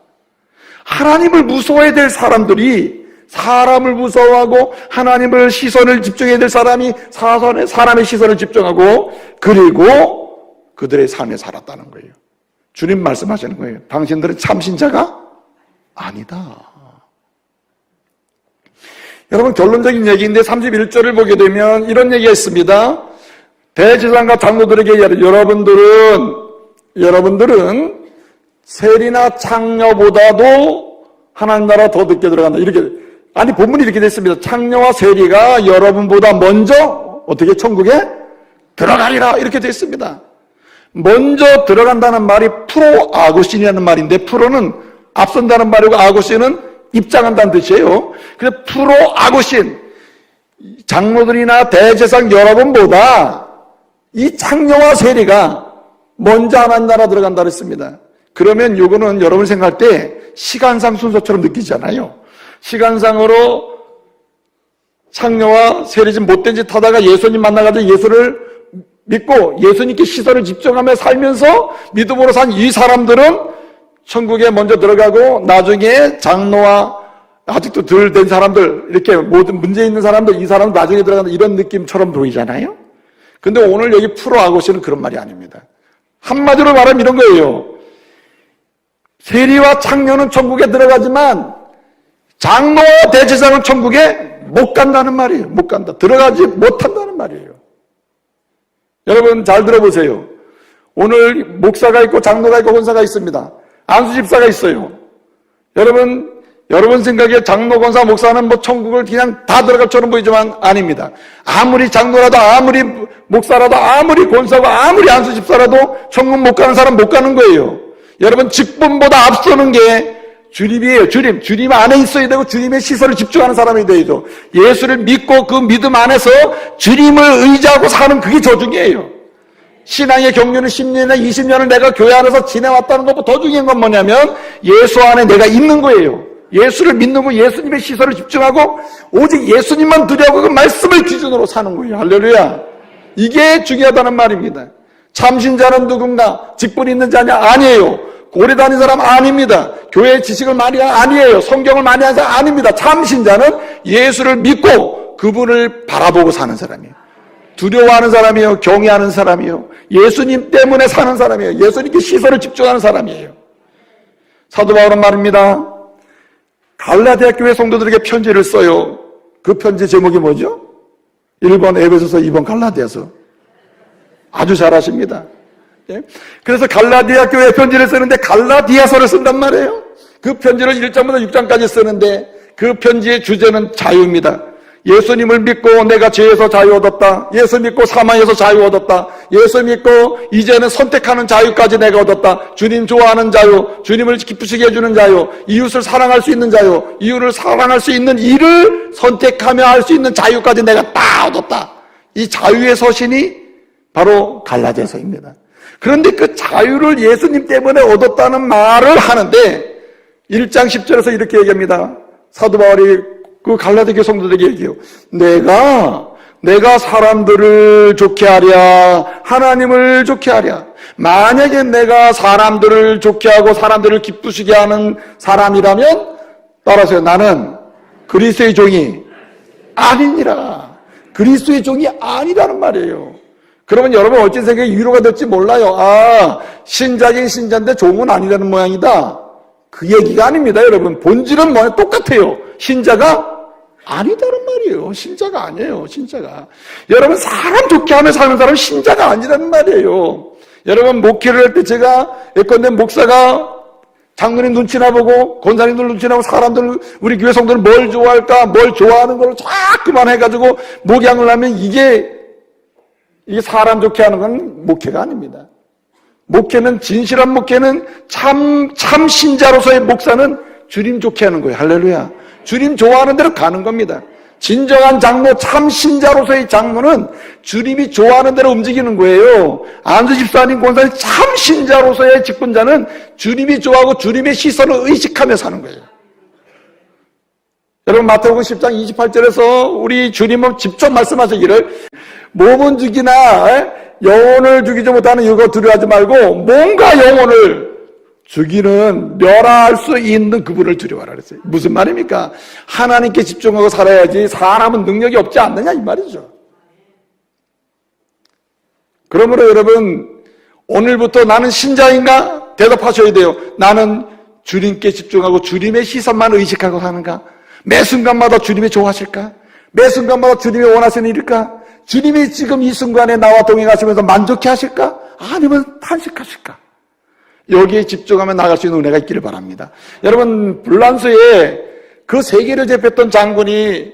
하나님을 무서워해야 될 사람들이 사람을 무서워하고 하나님을 시선을 집중해야 될 사람이 사람의 시선을 집중하고 그리고 그들의 삶에 살았다는 거예요. 주님 말씀하시는 거예요. 당신들은 참신자가 아니다. 여러분, 결론적인 얘기인데 31절을 보게 되면 이런 얘기가 있습니다. 대제사장과 장로들에게 여러분들은 세리나 창녀보다도 하나님 나라 더 늦게 들어간다. 이렇게, 아니, 본문이 이렇게 됐습니다. 창녀와 세리가 여러분보다 먼저 어떻게 천국에 들어가리라. 이렇게 됐습니다. 먼저 들어간다는 말이 프로아고신이라는 말인데, 프로는 앞선다는 말이고 아고신은 입장한다는 뜻이에요. 그래서 프로아고신, 장로들이나 대제사장 여러분보다 이 창녀와 세리가 먼저 하나님 나라 들어간다 그랬습니다. 그러면 이거는 여러분 생각할 때 시간상 순서처럼 느끼잖아요. 시간상으로 창녀와 세리 좀 못된 짓 하다가 예수님 만나가지고 예수를 믿고 예수님께 시선을 집중하며 살면서 믿음으로 산 이 사람들은 천국에 먼저 들어가고 나중에 장로와 아직도 덜 된 사람들, 이렇게 모든 문제 있는 사람들, 이 사람은 나중에 들어간다, 이런 느낌처럼 보이잖아요. 근데 오늘 여기 프로아고시는 그런 말이 아닙니다. 한마디로 말하면 이런 거예요. 세리와 창녀는 천국에 들어가지만 장로와 대제사장은 천국에 못 간다는 말이에요. 못 간다. 들어가지 못한다는 말이에요. 여러분 잘 들어보세요. 오늘 목사가 있고 장로가 있고 권사가 있습니다. 안수집사가 있어요. 여러분 생각에 장로, 권사, 목사는 뭐 천국을 그냥 다 들어갈 처럼 보이지만 아닙니다. 아무리 장로라도, 아무리 목사라도, 아무리 권사고, 아무리 안수집사라도 천국 못 가는 사람 못 가는 거예요. 여러분, 직분보다 앞서는 게 주님이에요. 주님 안에 있어야 되고 주님의 시선을 집중하는 사람이 되죠. 예수를 믿고 그 믿음 안에서 주님을 의지하고 사는 그게 더 중요해요. 신앙의 경륜을 10년이나 20년을 내가 교회 안에서 지내왔다는 것보다 더 중요한 건 뭐냐면 예수 안에 내가 있는 거예요. 예수를 믿는 거, 예수님의 시선을 집중하고 오직 예수님만 두려워하고 그 말씀을 기준으로 사는 거예요. 할렐루야. 이게 중요하다는 말입니다. 참신자는 누군가? 직분 있는 자냐? 아니에요. 오래 다닌 사람 아닙니다. 교회 지식을 많이 아니에요. 성경을 많이 하는 사람 아닙니다. 참신자는 예수를 믿고 그분을 바라보고 사는 사람이에요. 두려워하는 사람이에요. 경외하는 사람이에요. 예수님 때문에 사는 사람이에요. 예수님께 시선을 집중하는 사람이에요. 사도 바울은 말입니다. 갈라디아 교회 성도들에게 편지를 써요. 그 편지 제목이 뭐죠? 1번 에베소서, 2번 갈라디아서. 아주 잘하십니다. 그래서 갈라디아 교회 편지를 쓰는데 갈라디아서를 쓴단 말이에요. 그 편지를 1장부터 6장까지 쓰는데 그 편지의 주제는 자유입니다. 예수님을 믿고 내가 죄에서 자유 얻었다. 예수 믿고 사망에서 자유 얻었다. 예수 믿고 이제는 선택하는 자유까지 내가 얻었다. 주님 좋아하는 자유, 주님을 기쁘시게 해주는 자유, 이웃을 사랑할 수 있는 자유, 이웃을 사랑할 수 있는 일을 선택하며 할 수 있는 자유까지 내가 다 얻었다. 이 자유의 서신이 바로 갈라디아서입니다. 그런데 그 자유를 예수님 때문에 얻었다는 말을 하는데 1장 10절에서 이렇게 얘기합니다. 사도 바울이 그 갈라디아 교회 성도들에게 얘기해요. 내가 사람들을 좋게 하랴, 하나님을 좋게 하랴. 만약에 내가 사람들을 좋게 하고 사람들을 기쁘시게 하는 사람이라면 따라서요. 나는 그리스도의 종이 아니니라. 그리스도의 종이 아니라는 말이에요. 그러면 여러분 어찌 생각에 위로가 될지 몰라요. 신자긴 신자인데 종은 아니라는 모양이다. 그 얘기가 아닙니다. 여러분 본질은 뭐예요? 똑같아요. 신자가 아니다는 말이에요. 신자가 아니에요. 신자가. 여러분 사람 좋게 하며 사는 사람은 신자가 아니라는 말이에요. 여러분 목회를 할 때 제가 예컨대 목사가 장로님 눈치나 보고 권사님들 눈치나 보고 사람들 우리 교회 성도는 뭘 좋아할까 뭘 좋아하는 걸 자꾸만 해가지고 목양을 하면 이게 사람 좋게 하는 건 목회가 아닙니다. 목회는 진실한 목회는 참 신자로서의 목사는 주님 좋게 하는 거예요. 할렐루야. 주님 좋아하는 대로 가는 겁니다. 진정한 장로, 참 신자로서의 장로는 주님이 좋아하는 대로 움직이는 거예요. 안수집사님, 권사님, 참 신자로서의 직분자는 주님이 좋아하고 주님의 시선을 의식하며 사는 거예요. 여러분 마태복음 10장 28절에서 우리 주님은 직접 말씀하시기를 몸은 죽이나 영혼을 죽이지 못하는 이거 두려워하지 말고 몸과 영혼을 죽이는 멸할 수 있는 그분을 두려워하라 그랬어요. 무슨 말입니까? 하나님께 집중하고 살아야지 사람은 능력이 없지 않느냐 이 말이죠. 그러므로 여러분 오늘부터 나는 신자인가? 대답하셔야 돼요. 나는 주님께 집중하고 주님의 시선만 의식하고 사는가? 매 순간마다 주님이 좋아하실까? 매 순간마다 주님이 원하시는 일일까? 주님이 지금 이 순간에 나와 동행하시면서 만족해 하실까? 아니면 탄식하실까? 여기에 집중하면 나갈 수 있는 은혜가 있기를 바랍니다. 여러분, 불란서에 그 세계를 제패했던 장군이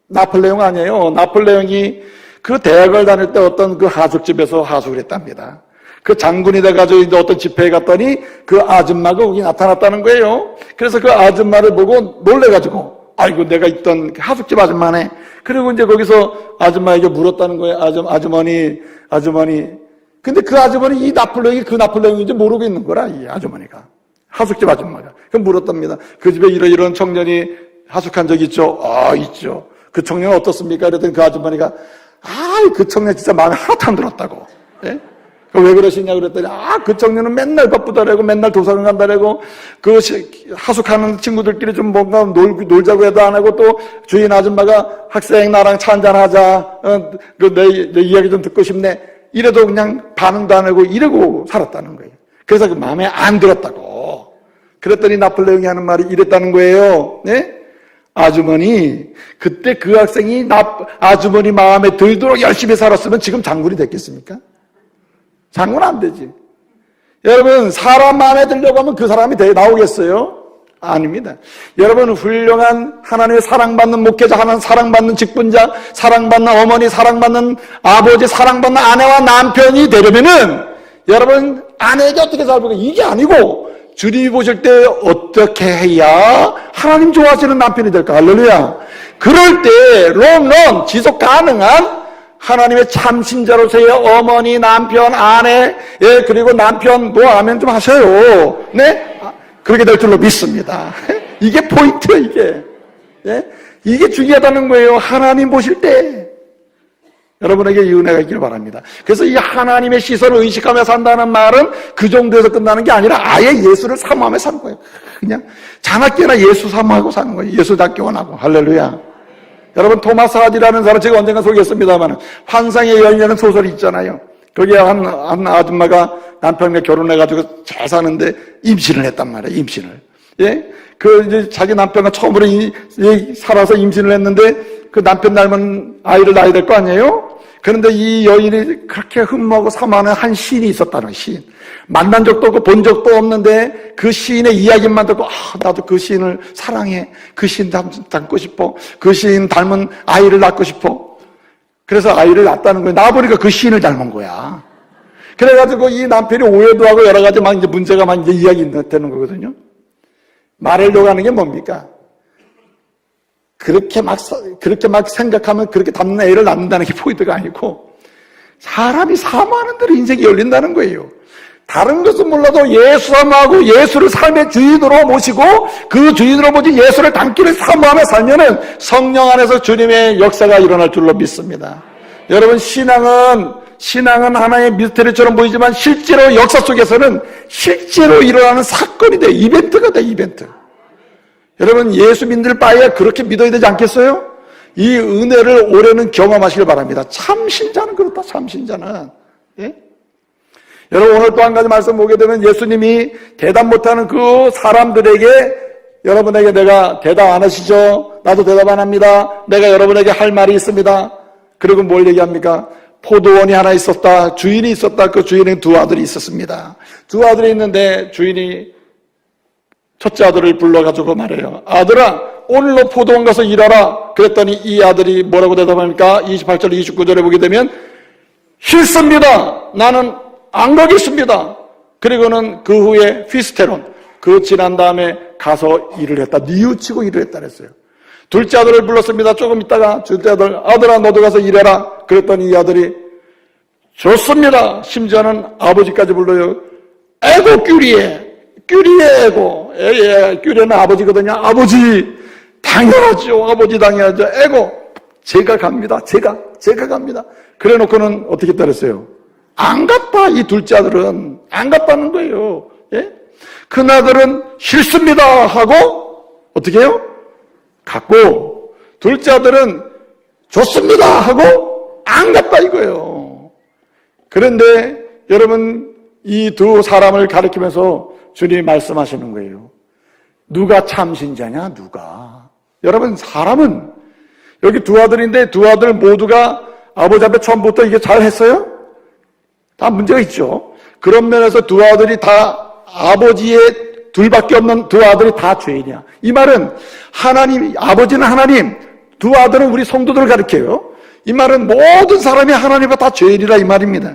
나폴레옹 아니에요. 나폴레옹이 그 대학을 다닐 때 어떤 그 하숙집에서 하숙을 했답니다. 그 장군이 돼가지고 이제 어떤 집회에 갔더니 그 아줌마가 거기 나타났다는 거예요. 그래서 그 아줌마를 보고 놀래가지고, 아이고, 내가 있던 하숙집 아줌마네. 그리고 이제 거기서 아줌마에게 물었다는 거예요. 아주머니. 근데 그 아주머니, 이 나폴레옹이 그 나폴레옹인지 모르고 있는 거라, 이 아주머니가. 하숙집 아줌마가. 그럼 물었답니다. 그 집에 이런 청년이 하숙한 적 있죠? 있죠. 그 청년은 어떻습니까? 그랬더니 그 아주머니가, 그 청년 진짜 마음에 하나도 안 들었다고. 예? 왜 그러시냐 그랬더니, 그 청년은 맨날 바쁘다라고, 맨날 도서관 간다라고, 그 하숙하는 친구들끼리 좀 뭔가 놀자고 해도 안 하고, 또 주인 아줌마가 학생 나랑 차 한잔 하자, 내 이야기 좀 듣고 싶네. 이래도 그냥 반응도 안 하고 이러고 살았다는 거예요. 그래서 그 마음에 안 들었다고. 그랬더니 나폴레옹이 하는 말이 이랬다는 거예요. 네? 아주머니, 그때 그 학생이 아주머니 마음에 들도록 열심히 살았으면 지금 장군이 됐겠습니까? 장군 안 되지. 여러분, 사람 마음에 들려고 하면 그 사람이 나오겠어요? 아닙니다. 여러분, 훌륭한 하나님의 사랑받는 목회자, 하나님 사랑받는 직분자, 사랑받는 어머니, 사랑받는 아버지, 사랑받는 아내와 남편이 되려면은 여러분, 아내에게 어떻게 살고 이게 아니고 주님이 보실 때 어떻게 해야 하나님 좋아하시는 남편이 될까? 할렐루야. 그럴 때 롱런 지속 가능한 하나님의 참신자로서의 어머니, 남편, 아내, 그리고 남편 뭐 아멘 좀 하셔요. 네? 그렇게 될 줄로 믿습니다. 이게 포인트예요, 이게. 예? 이게 중요하다는 거예요. 하나님 보실 때. 여러분에게 이 은혜가 있기를 바랍니다. 그래서 이 하나님의 시선을 의식하며 산다는 말은 그 정도에서 끝나는 게 아니라 아예 예수를 사모하며 사는 거예요. 그냥 자나깨나 예수 사모하고 사는 거예요. 예수답게 원하고. 할렐루야. 여러분, 토마스 하디라는 사람 제가 언젠가 소개했습니다만 환상의 여인이라는 소설이 있잖아요. 거기에 한 아줌마가 남편과 결혼해가지고 잘 사는데 임신을 했단 말이에요, 임신을. 예? 이제 자기 남편과 처음으로 살아서 임신을 했는데 그 남편 닮은 아이를 낳아야 될 거 아니에요? 그런데 이 여인이 그렇게 흠모하고 사모하는 한 시인이 있었다는 거예요, 시인. 만난 적도 없고 본 적도 없는데 그 시인의 이야기만 듣고, 나도 그 시인을 사랑해. 그 시인 닮고 싶어. 그 시인 닮은 아이를 낳고 싶어. 그래서 아이를 낳았다는 거예요. 낳아보니까 그 시인을 닮은 거야. 그래가지고 이 남편이 오해도 하고 여러 가지 막 이제 문제가 막 이제 이야기 되는 거거든요. 말하려고 하는 게 뭡니까? 그렇게 막 생각하면 그렇게 닮는 애를 낳는다는 게 포인트가 아니고, 사람이 사모하는 대로 인생이 열린다는 거예요. 다른 것은 몰라도 예수 사모하고 예수를 삶의 주인으로 모시고 그 주인으로 모신 예수를 닮기를 사모하며 살면은 성령 안에서 주님의 역사가 일어날 줄로 믿습니다. 여러분, 신앙은 하나의 미스터리처럼 보이지만 실제로 역사 속에서는 실제로 일어나는 사건이 돼. 이벤트가 돼, 이벤트. 여러분, 예수 믿을 바에 그렇게 믿어야 되지 않겠어요? 이 은혜를 올해는 경험하시길 바랍니다. 참신자는 그렇다, 참신자는. 예? 여러분, 오늘 또 한 가지 말씀 보게 되면 예수님이 대답 못하는 그 사람들에게 여러분에게 내가 대답 안 하시죠? 나도 대답 안 합니다. 내가 여러분에게 할 말이 있습니다. 그리고 뭘 얘기합니까? 포도원이 하나 있었다. 주인이 있었다. 그 주인은 두 아들이 있었습니다. 두 아들이 있는데 주인이 첫째 아들을 불러가지고 말해요. 아들아, 오늘로 포도원 가서 일하라. 그랬더니 이 아들이 뭐라고 대답합니까? 28절, 29절에 보게 되면 싫습니다. 나는 안 가겠습니다. 그리고는 그 후에 피스테론, 그 지난 다음에 가서 일을 했다. 뉘우치고 일을 했다 그랬어요. 둘째 아들을 불렀습니다. 조금 있다가 둘째 아들, 아들아 너도 가서 일해라. 그랬더니 이 아들이 좋습니다. 심지어는 아버지까지 불러요. 에고 큐리에 에고. 큐리에는 아버지거든요. 아버지 당연하죠. 아버지 당연하죠. 에고 제가 갑니다. 제가 갑니다. 그래 놓고는 어떻게 따랐어요? 안 갔다. 이 둘째 아들은 안 갔다는 거예요. 예? 큰 아들은 싫습니다 하고 어떻게 해요? 갔고, 둘째 아들은 좋습니다 하고 안 갔다 이거예요. 그런데 여러분, 이 두 사람을 가리키면서 주님이 말씀하시는 거예요. 누가 참신자냐? 누가? 여러분, 사람은 여기 두 아들인데 두 아들 모두가 아버지 앞에 처음부터 이게 잘했어요? 다 문제가 있죠. 그런 면에서 두 아들이 다 아버지의 둘밖에 없는 두 아들이 다 죄인이야. 이 말은 하나님, 아버지는 하나님, 두 아들은 우리 성도들을 가리켜요. 이 말은 모든 사람이 하나님 앞에 다 죄인이라 이 말입니다.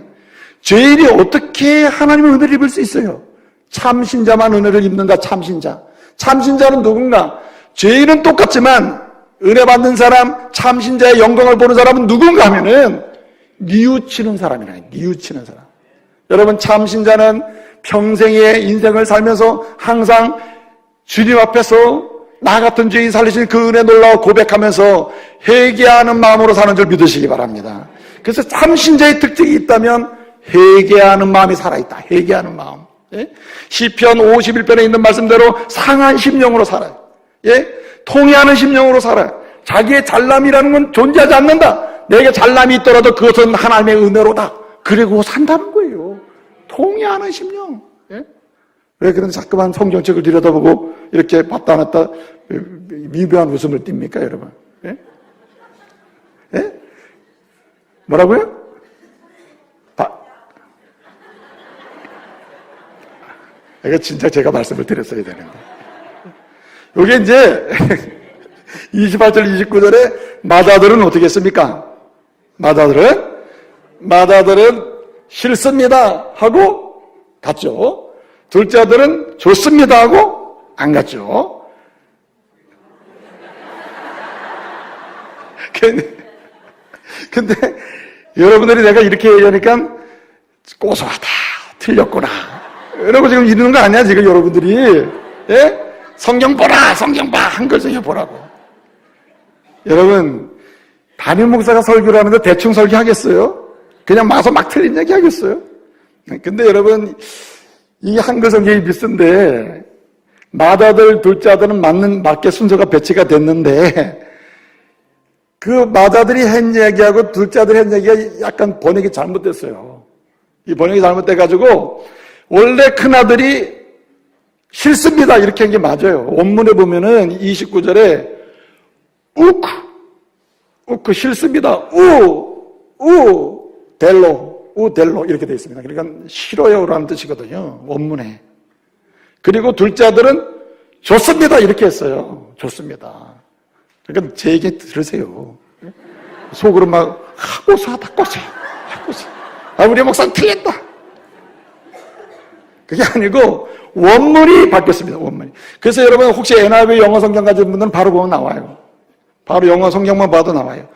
죄인이 어떻게 하나님의 은혜를 입을 수 있어요? 참신자만 은혜를 입는다. 참신자. 참신자는 누군가? 죄인은 똑같지만 은혜 받는 사람, 참신자의 영광을 보는 사람은 누군가 하면은 뉘우치는 사람이라. 뉘우치는 사람. 여러분, 참신자는 평생의 인생을 살면서 항상 주님 앞에서 나 같은 죄인 살리신 그 은혜 놀라워 고백하면서 회개하는 마음으로 사는 줄 믿으시기 바랍니다. 그래서 참신자의 특징이 있다면 회개하는 마음이 살아있다. 회개하는 마음. 예? 시편 51편에 있는 말씀대로 상한 심령으로 살아요. 예? 통회하는 심령으로 살아요. 자기의 잘남이라는 건 존재하지 않는다. 내게 잘남이 있더라도 그것은 하나님의 은혜로다. 그리고 산다는 거예요. 통회하는 심령. 예? 왜 그런 자꾸만 성경책을 들여다보고 이렇게 봤다 놨다 미묘한 웃음을 띱니까, 여러분? 예? 예? 뭐라고요? 이거 진짜 제가 말씀을 드렸어야 되는데. 여기 이제 28절, 29절에 맏아들은 어떻게 했습니까? 맏아들은 싫습니다 하고 갔죠. 둘째 아들은 좋습니다 하고 안 갔죠. 근데 여러분들이 내가 이렇게 얘기하니까 고소하다, 틀렸구나 이러고 지금 이러는 거 아니야 지금 여러분들이? 예? 성경 보라, 성경 봐, 한글 성경 보라고. 여러분, 담임 목사가 설교를 하면서 대충 설교하겠어요? 그냥 마서 막 틀린 얘기 하겠어요? 근데 여러분, 이 한글 성경이 비슷한데 맏아들, 둘째 아들은 맞게 순서가 배치가 됐는데 그 맏아들이 한 얘기하고 둘째 아들이 한 얘기가 약간 번역이 잘못됐어요. 이 번역이 잘못돼가지고 원래 큰아들이 싫습니다 이렇게 한 게 맞아요. 원문에 보면은 29절에 우크 싫습니다. 델로 이렇게 되어 있습니다. 그러니까 싫어요라는 뜻이거든요. 원문에. 그리고 둘째 아들은 좋습니다 이렇게 했어요. 좋습니다. 그러니까 제 얘기 들으세요. 속으로 막 고소하다 고소. 우리 목사는 틀렸다. 그게 아니고 원문이 바뀌었습니다. 원문이. 그래서 여러분 혹시 NIV 영어 성경 가진 분들은 바로 보면 나와요. 바로 영어 성경만 봐도 나와요.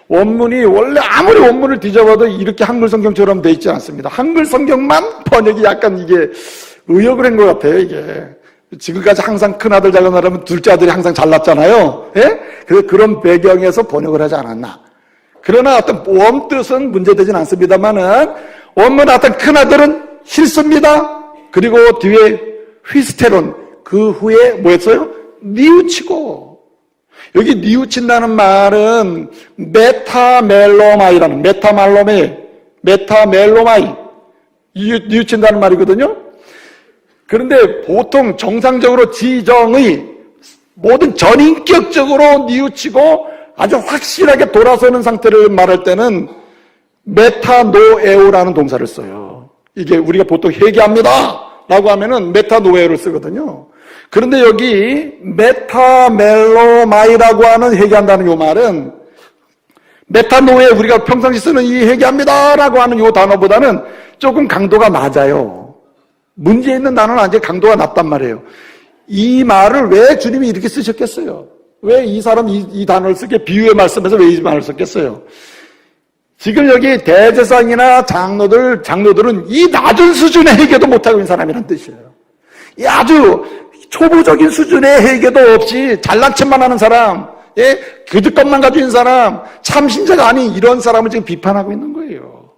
원문이 원래 아무리 원문을 뒤져봐도 이렇게 한글 성경처럼 돼 있지 않습니다. 한글 성경만 번역이 약간 이게 의역을 한 것 같아요. 이게 지금까지 항상 큰아들 작은아들은 둘째 아들이 항상 잘났잖아요. 예? 그래서 그런 배경에서 번역을 하지 않았나. 그러나 어떤 원뜻은 문제되진 않습니다만은 원문 어떤 큰아들은 싫습니다. 그리고 뒤에 휘스테론, 그 후에 뭐였어요? 뉘우치고. 여기 뉘우친다는 말은 메타멜로마이 뉘우친다는 말이거든요. 그런데 보통 정상적으로 지정의 모든 전인격적으로 뉘우치고 아주 확실하게 돌아서는 상태를 말할 때는 메타노에오라는 동사를 써요. 이게 우리가 보통 회개합니다 라고 하면은 메타노에오를 쓰거든요. 그런데 여기 메타멜로마이라고 하는 회개한다는 이 말은 메타노에 우리가 평상시 쓰는 이 회개합니다 라고 하는 이 단어보다는 조금 강도가 낮아요. 문제 있는 단어는 아직 강도가 낮단 말이에요. 이 말을 왜 주님이 이렇게 쓰셨겠어요? 왜 이 사람 이 단어를 쓰게 비유의 말씀에서 왜 이 말을 썼겠어요? 지금 여기 대제사장이나 장로들은 이 낮은 수준의 회개도 못하고 있는 사람이란 뜻이에요. 이 아주 초보적인 수준의 회개도 없이 잘난 척만 하는 사람, 예? 그릇것만 가지고 있는 사람, 참신자가 아닌 이런 사람을 지금 비판하고 있는 거예요.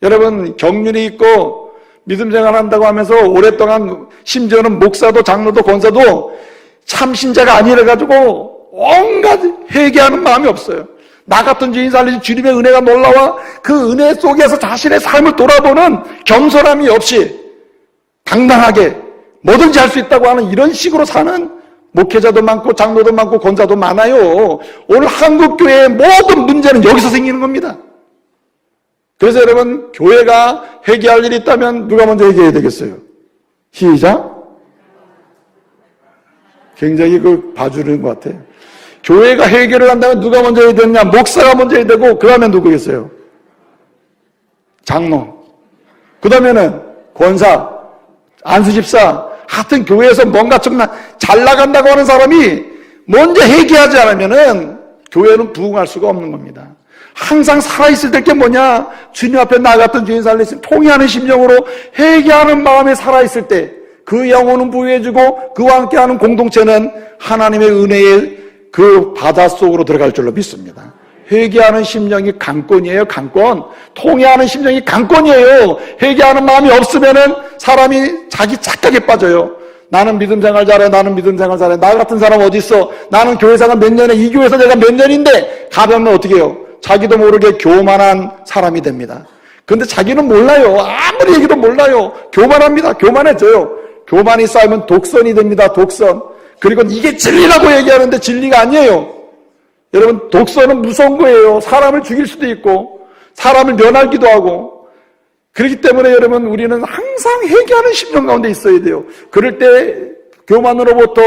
여러분, 경륜이 있고 믿음 생활한다고 하면서 오랫동안 심지어는 목사도 장로도 권사도 참신자가 아니라 가지고 온갖 회개하는 마음이 없어요. 나 같은 죄인 살리신 주님의 은혜가 놀라와 그 은혜 속에서 자신의 삶을 돌아보는 겸손함이 없이 당당하게 뭐든지 할 수 있다고 하는 이런 식으로 사는 목회자도 많고 장로도 많고 권사도 많아요. 오늘 한국교회의 모든 문제는 여기서 생기는 겁니다. 그래서 여러분, 교회가 회개할 일이 있다면 누가 먼저 회개해야 되겠어요? 시작. 굉장히 봐주는 것 같아요. 교회가 회개를 한다면 누가 먼저 해야 되느냐? 목사가 먼저 해야 되고, 그 다음에 누구겠어요? 장로. 그 다음에는 권사, 안수집사. 하여튼 교회에서 뭔가 좀 잘 나간다고 하는 사람이 먼저 회개하지 않으면은 교회는 부흥할 수가 없는 겁니다. 항상 살아있을 때 게 뭐냐? 주님 앞에 나갔던 주인 살리신 통회하는 심정으로 회개하는 마음에 살아있을 때 그 영혼은 부유해지고 그와 함께하는 공동체는 하나님의 은혜의 그 바다 속으로 들어갈 줄로 믿습니다. 회개하는 심령이 강권이에요. 강권. 통회하는 심령이 강권이에요. 회개하는 마음이 없으면은 사람이 자기 착각에 빠져요. 나는 믿음 생활 잘해. 나는 믿음 생활 잘해. 나 같은 사람 어디 있어? 나는 교회생활 몇 년에, 이 교회에서 내가 몇 년인데 가면 어떻게 해요? 자기도 모르게 교만한 사람이 됩니다. 근데 자기는 몰라요. 아무리 얘기도 몰라요. 교만합니다. 교만해져요. 교만이 쌓이면 독선이 됩니다. 독선. 그리고 이게 진리라고 얘기하는데 진리가 아니에요. 여러분, 독선은 무서운 거예요. 사람을 죽일 수도 있고 사람을 면하기도 하고. 그렇기 때문에 여러분, 우리는 항상 회개하는 심령 가운데 있어야 돼요. 그럴 때 교만으로부터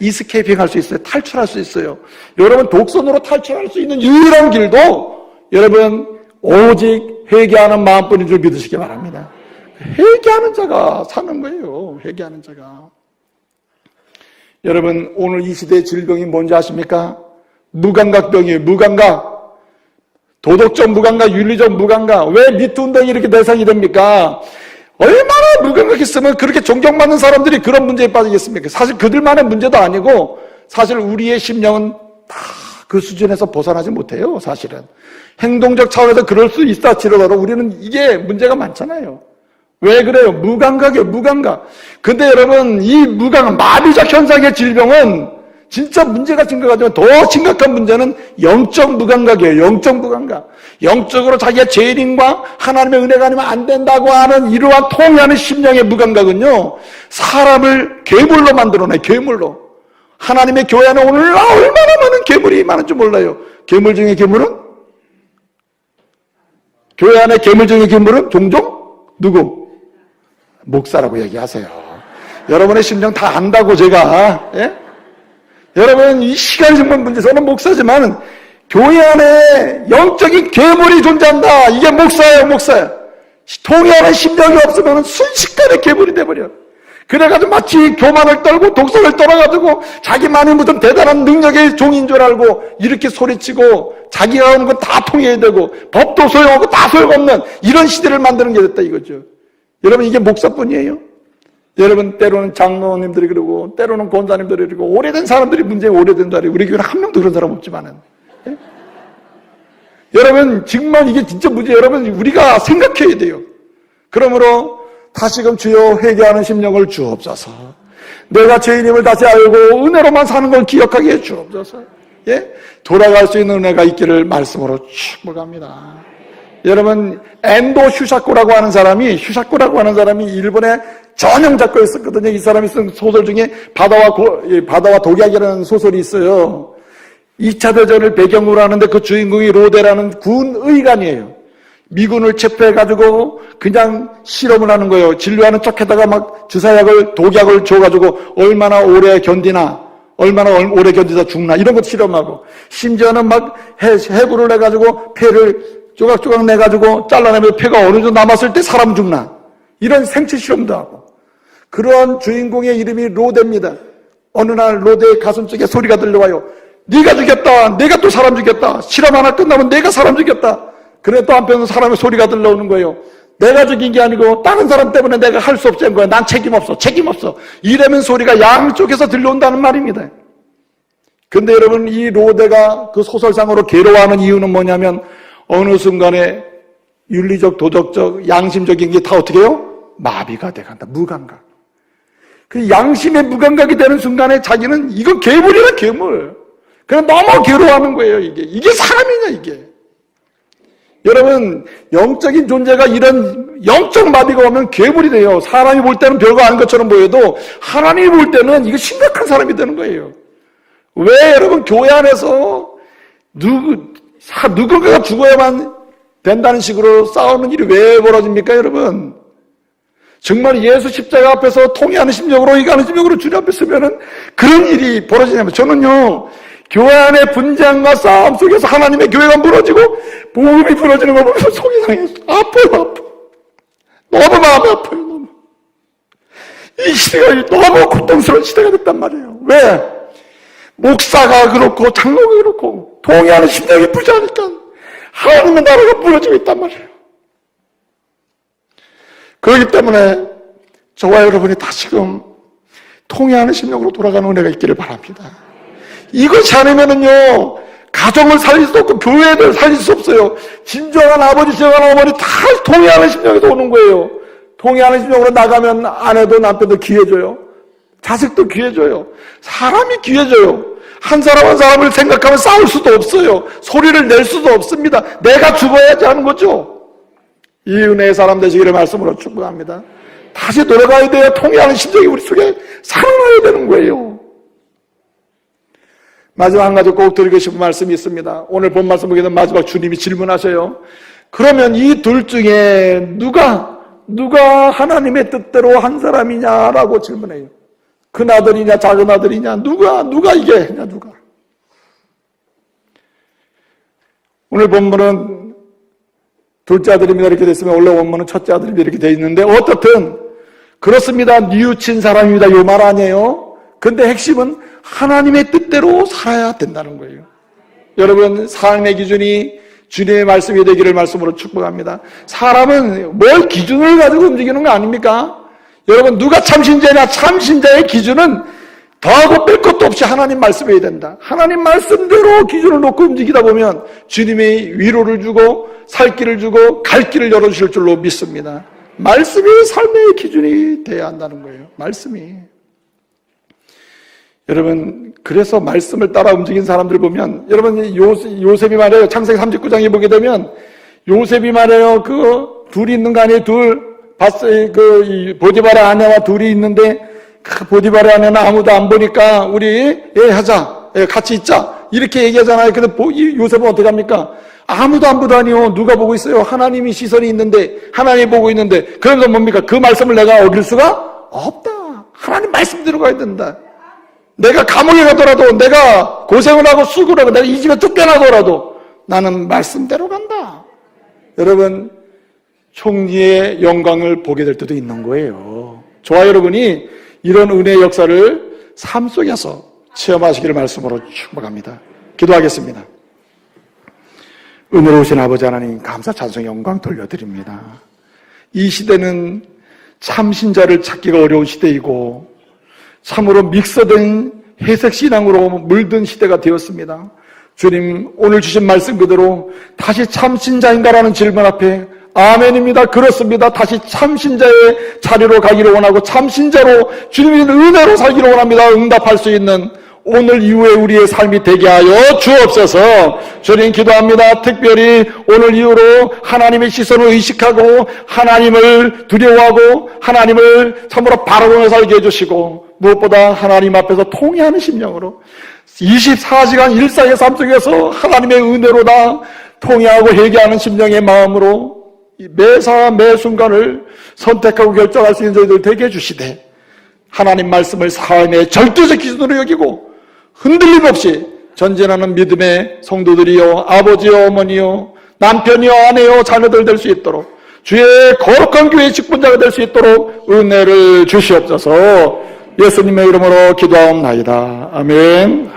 이스케이핑 할 수 있어요. 탈출할 수 있어요. 여러분, 독선으로 탈출할 수 있는 유일한 길도 여러분 오직 회개하는 마음뿐인 줄 믿으시기 바랍니다. 회개하는 자가 사는 거예요. 회개하는 자가. 여러분, 오늘 이 시대의 질병이 뭔지 아십니까? 무감각병이에요. 무감각. 도덕적 무감각, 윤리적 무감각. 왜 미투 운동이 이렇게 대상이 됩니까? 얼마나 무감각했으면 그렇게 존경받는 사람들이 그런 문제에 빠지겠습니까? 사실 그들만의 문제도 아니고 사실 우리의 심령은 다 그 수준에서 벗어나지 못해요. 사실은 행동적 차원에서 그럴 수 있다 치더라도 우리는 이게 문제가 많잖아요. 왜 그래요? 무감각이에요. 무감각. 근데 여러분, 이 무감각, 마비적 현상의 질병은 진짜 문제가 심각하지만 더 심각한 문제는 영적 무감각이에요. 영적 무감각. 영적으로 자기가 죄인과 하나님의 은혜가 아니면 안 된다고 하는 이러한 통해하는 심령의 무감각은요, 사람을 괴물로 만들어내요. 괴물로. 하나님의 교회 안에 오늘 얼마나 많은 괴물이 많은지 몰라요. 괴물 중에 괴물은? 교회 안에 괴물 중에 괴물은 종종? 누구? 목사라고 얘기하세요. 여러분의 심령 다 안다고 제가. 예? 여러분, 이 시간이 정말 문제. 저는 목사지만 교회 안에 영적인 괴물이 존재한다. 이게 목사예요. 목사예요. 통해하는 심령이 없으면 순식간에 괴물이 돼버려. 그래가지고 마치 교만을 떨고 독성을 떨어가지고 자기만이 무슨 대단한 능력의 종인 줄 알고 이렇게 소리치고 자기가 하는 건 다 통해야 되고 법도 소용없고 다 소용없는 이런 시대를 만드는 게 됐다 이거죠. 여러분, 이게 목사뿐이에요? 여러분, 때로는 장로님들이 그러고 때로는 권사님들이 그러고 오래된 사람들이 문제가 오래된다. 우리 교회는 한 명도 그런 사람 없지만은. 예? 여러분, 정말 이게 진짜 문제. 여러분, 우리가 생각해야 돼요. 그러므로 다시금 주여 회개하는 심령을 주옵소서. 내가 죄인임을 다시 알고 은혜로만 사는 걸 기억하게 해 주옵소서. 예? 돌아갈 수 있는 은혜가 있기를 말씀으로 축복합니다. 여러분, 엔도 휴샤코라고 하는 사람이 일본의 전형 작가였었거든요. 이 사람이 쓴 소설 중에 바다와 독약이라는 소설이 있어요. 2차 대전을 배경으로 하는데 그 주인공이 로데라는 군 의관이에요. 미군을 체포해가지고 그냥 실험을 하는 거예요. 진료하는 척에다가 막 주사약을, 독약을 줘가지고 얼마나 오래 견디나, 얼마나 오래 견디다 죽나, 이런 것 실험하고, 심지어는 막 해부를 해가지고 폐를 조각조각 내가지고 잘라내면 폐가 어느 정도 남았을 때 사람 죽나, 이런 생체 실험도 하고. 그런 주인공의 이름이 로데입니다. 어느 날 로데의 가슴 쪽에 소리가 들려와요. 네가 죽였다. 내가 또 사람 죽였다. 실험 하나 끝나면 내가 사람 죽였다. 그래 또 한편으로 사람의 소리가 들려오는 거예요. 내가 죽인 게 아니고 다른 사람 때문에 내가 할 수 없다는 거야. 난 책임 없어. 책임 없어. 이러면 소리가 양쪽에서 들려온다는 말입니다. 근데 여러분, 이 로데가 그 소설상으로 괴로워하는 이유는 뭐냐면 어느 순간에 윤리적, 도덕적, 양심적인 게 다 어떻게 해요? 마비가 돼간다. 무감각. 그 양심의 무감각이 되는 순간에 자기는 이건 괴물이라 괴물. 그냥 너무 괴로워하는 거예요. 이게 사람이냐 이게. 여러분, 영적인 존재가 이런 영적 마비가 오면 괴물이 돼요. 사람이 볼 때는 별거 아닌 것처럼 보여도 하나님이 볼 때는 이거 심각한 사람이 되는 거예요. 왜 여러분 교회 안에서 누군가가 죽어야만 된다는 식으로 싸우는 일이 왜 벌어집니까, 여러분? 정말 예수 십자가 앞에서 통회하는 심령으로, 이가는 심령으로 주님 앞에 서면은 그런 일이 벌어지냐면, 저는요, 교회 안의 분쟁과 싸움 속에서 하나님의 교회가 무너지고 복음이 무너지는 걸 보면서 속이 상해서 아파요. 너무 마음이 아파요. 너무. 이 시대가 너무 고통스러운 시대가 됐단 말이에요. 왜? 목사가 그렇고 장로가 그렇고 통회하는 심령이 부자니까 하나님의 나라가 무너지고 있단 말이에요. 그렇기 때문에 저와 여러분이 다시금 통회하는 심령으로 돌아가는 은혜가 있기를 바랍니다. 이것이 아니면은요, 가정을 살릴 수 없고 교회를 살릴 수 없어요. 진정한 아버지, 진정한 어머니 다 통회하는 심령에서 오는 거예요. 통회하는 심령으로 나가면 아내도 남편도 귀해져요. 자식도 귀해져요. 사람이 귀해져요. 한 사람 한 사람을 생각하면 싸울 수도 없어요. 소리를 낼 수도 없습니다. 내가 죽어야지 하는 거죠. 이 은혜의 사람 되시기를 말씀으로 축복합니다. 다시 돌아가야 돼요. 통회하는 심정이 우리 속에 살아나야 되는 거예요. 마지막 한 가지 꼭 드리고 싶은 말씀이 있습니다. 오늘 본 말씀 보게 되면 마지막 주님이 질문하셔요. 그러면 이 둘 중에 누가 하나님의 뜻대로 한 사람이냐라고 질문해요. 큰 아들이냐 작은 아들이냐 누가 이게 했냐 누가. 오늘 본문은 둘째 아들입니다 이렇게 됐으면 원래 원문은 첫째 아들입니다 이렇게 되어 있는데 어떻든 그렇습니다. 뉘우친 사람입니다. 요 말 아니에요. 근데 핵심은 하나님의 뜻대로 살아야 된다는 거예요. 여러분 삶의 기준이 주님의 말씀이 되기를 말씀으로 축복합니다. 사람은 뭘 기준을 가지고 움직이는 거 아닙니까? 여러분 누가 참신자냐? 참신자의 기준은 더하고 뺄 것도 없이 하나님 말씀이어야 된다. 하나님 말씀대로 기준을 놓고 움직이다 보면 주님의 위로를 주고 살 길을 주고 갈 길을 열어주실 줄로 믿습니다. 말씀이 삶의 기준이 돼야 한다는 거예요. 말씀이. 여러분 그래서 말씀을 따라 움직인 사람들 보면 여러분 요셉이 말해요. 창세기 39장에 보게 되면 요셉이 말해요. 그 둘이 있는 거 아니에요. 보디발의 아내와 둘이 있는데 그 보디발의 아내는 아무도 안 보니까 우리 하자. 같이 있자. 이렇게 얘기하잖아요. 근데 요셉은 어떻게 합니까? 아무도 안 보다니요. 누가 보고 있어요? 하나님이 시선이 있는데 하나님이 보고 있는데 그러면서 뭡니까? 그 말씀을 내가 어길 수가 없다. 하나님 말씀대로 가야 된다. 내가 감옥에 가더라도 내가 고생을 하고 수고를 하고 내가 이 집에 쫓겨나더라도 나는 말씀대로 간다. 여러분 총리의 영광을 보게 될 때도 있는 거예요. 저와 여러분이 이런 은혜의 역사를 삶 속에서 체험하시기를 말씀으로 축복합니다. 기도하겠습니다. 은혜로우신 아버지 하나님 감사 찬송 영광 돌려드립니다. 이 시대는 참신자를 찾기가 어려운 시대이고 참으로 믹서된 해석신앙으로 물든 시대가 되었습니다. 주님 오늘 주신 말씀 그대로 다시 참신자인가라는 질문 앞에 아멘입니다. 그렇습니다. 다시 참신자의 자리로 가기를 원하고 참신자로 주님의 은혜로 살기를 원합니다. 응답할 수 있는 오늘 이후에 우리의 삶이 되게 하여 주옵소서. 주님 기도합니다. 특별히 오늘 이후로 하나님의 시선을 의식하고 하나님을 두려워하고 하나님을 참으로 바라보며 살게 해주시고 무엇보다 하나님 앞에서 통회하는 심령으로 24시간 일상의 삶 속에서 하나님의 은혜로다 통회하고 회개하는 심령의 마음으로 매사 매순간을 선택하고 결정할 수 있는 저희들 되게 해주시되 하나님 말씀을 삶의 절대적 기준으로 여기고 흔들림 없이 전진하는 믿음의 성도들이요 아버지요 어머니요 남편이요 아내요 자녀들 될 수 있도록 주의 거룩한 교회의 직분자가 될 수 있도록 은혜를 주시옵소서. 예수님의 이름으로 기도하옵나이다. 아멘.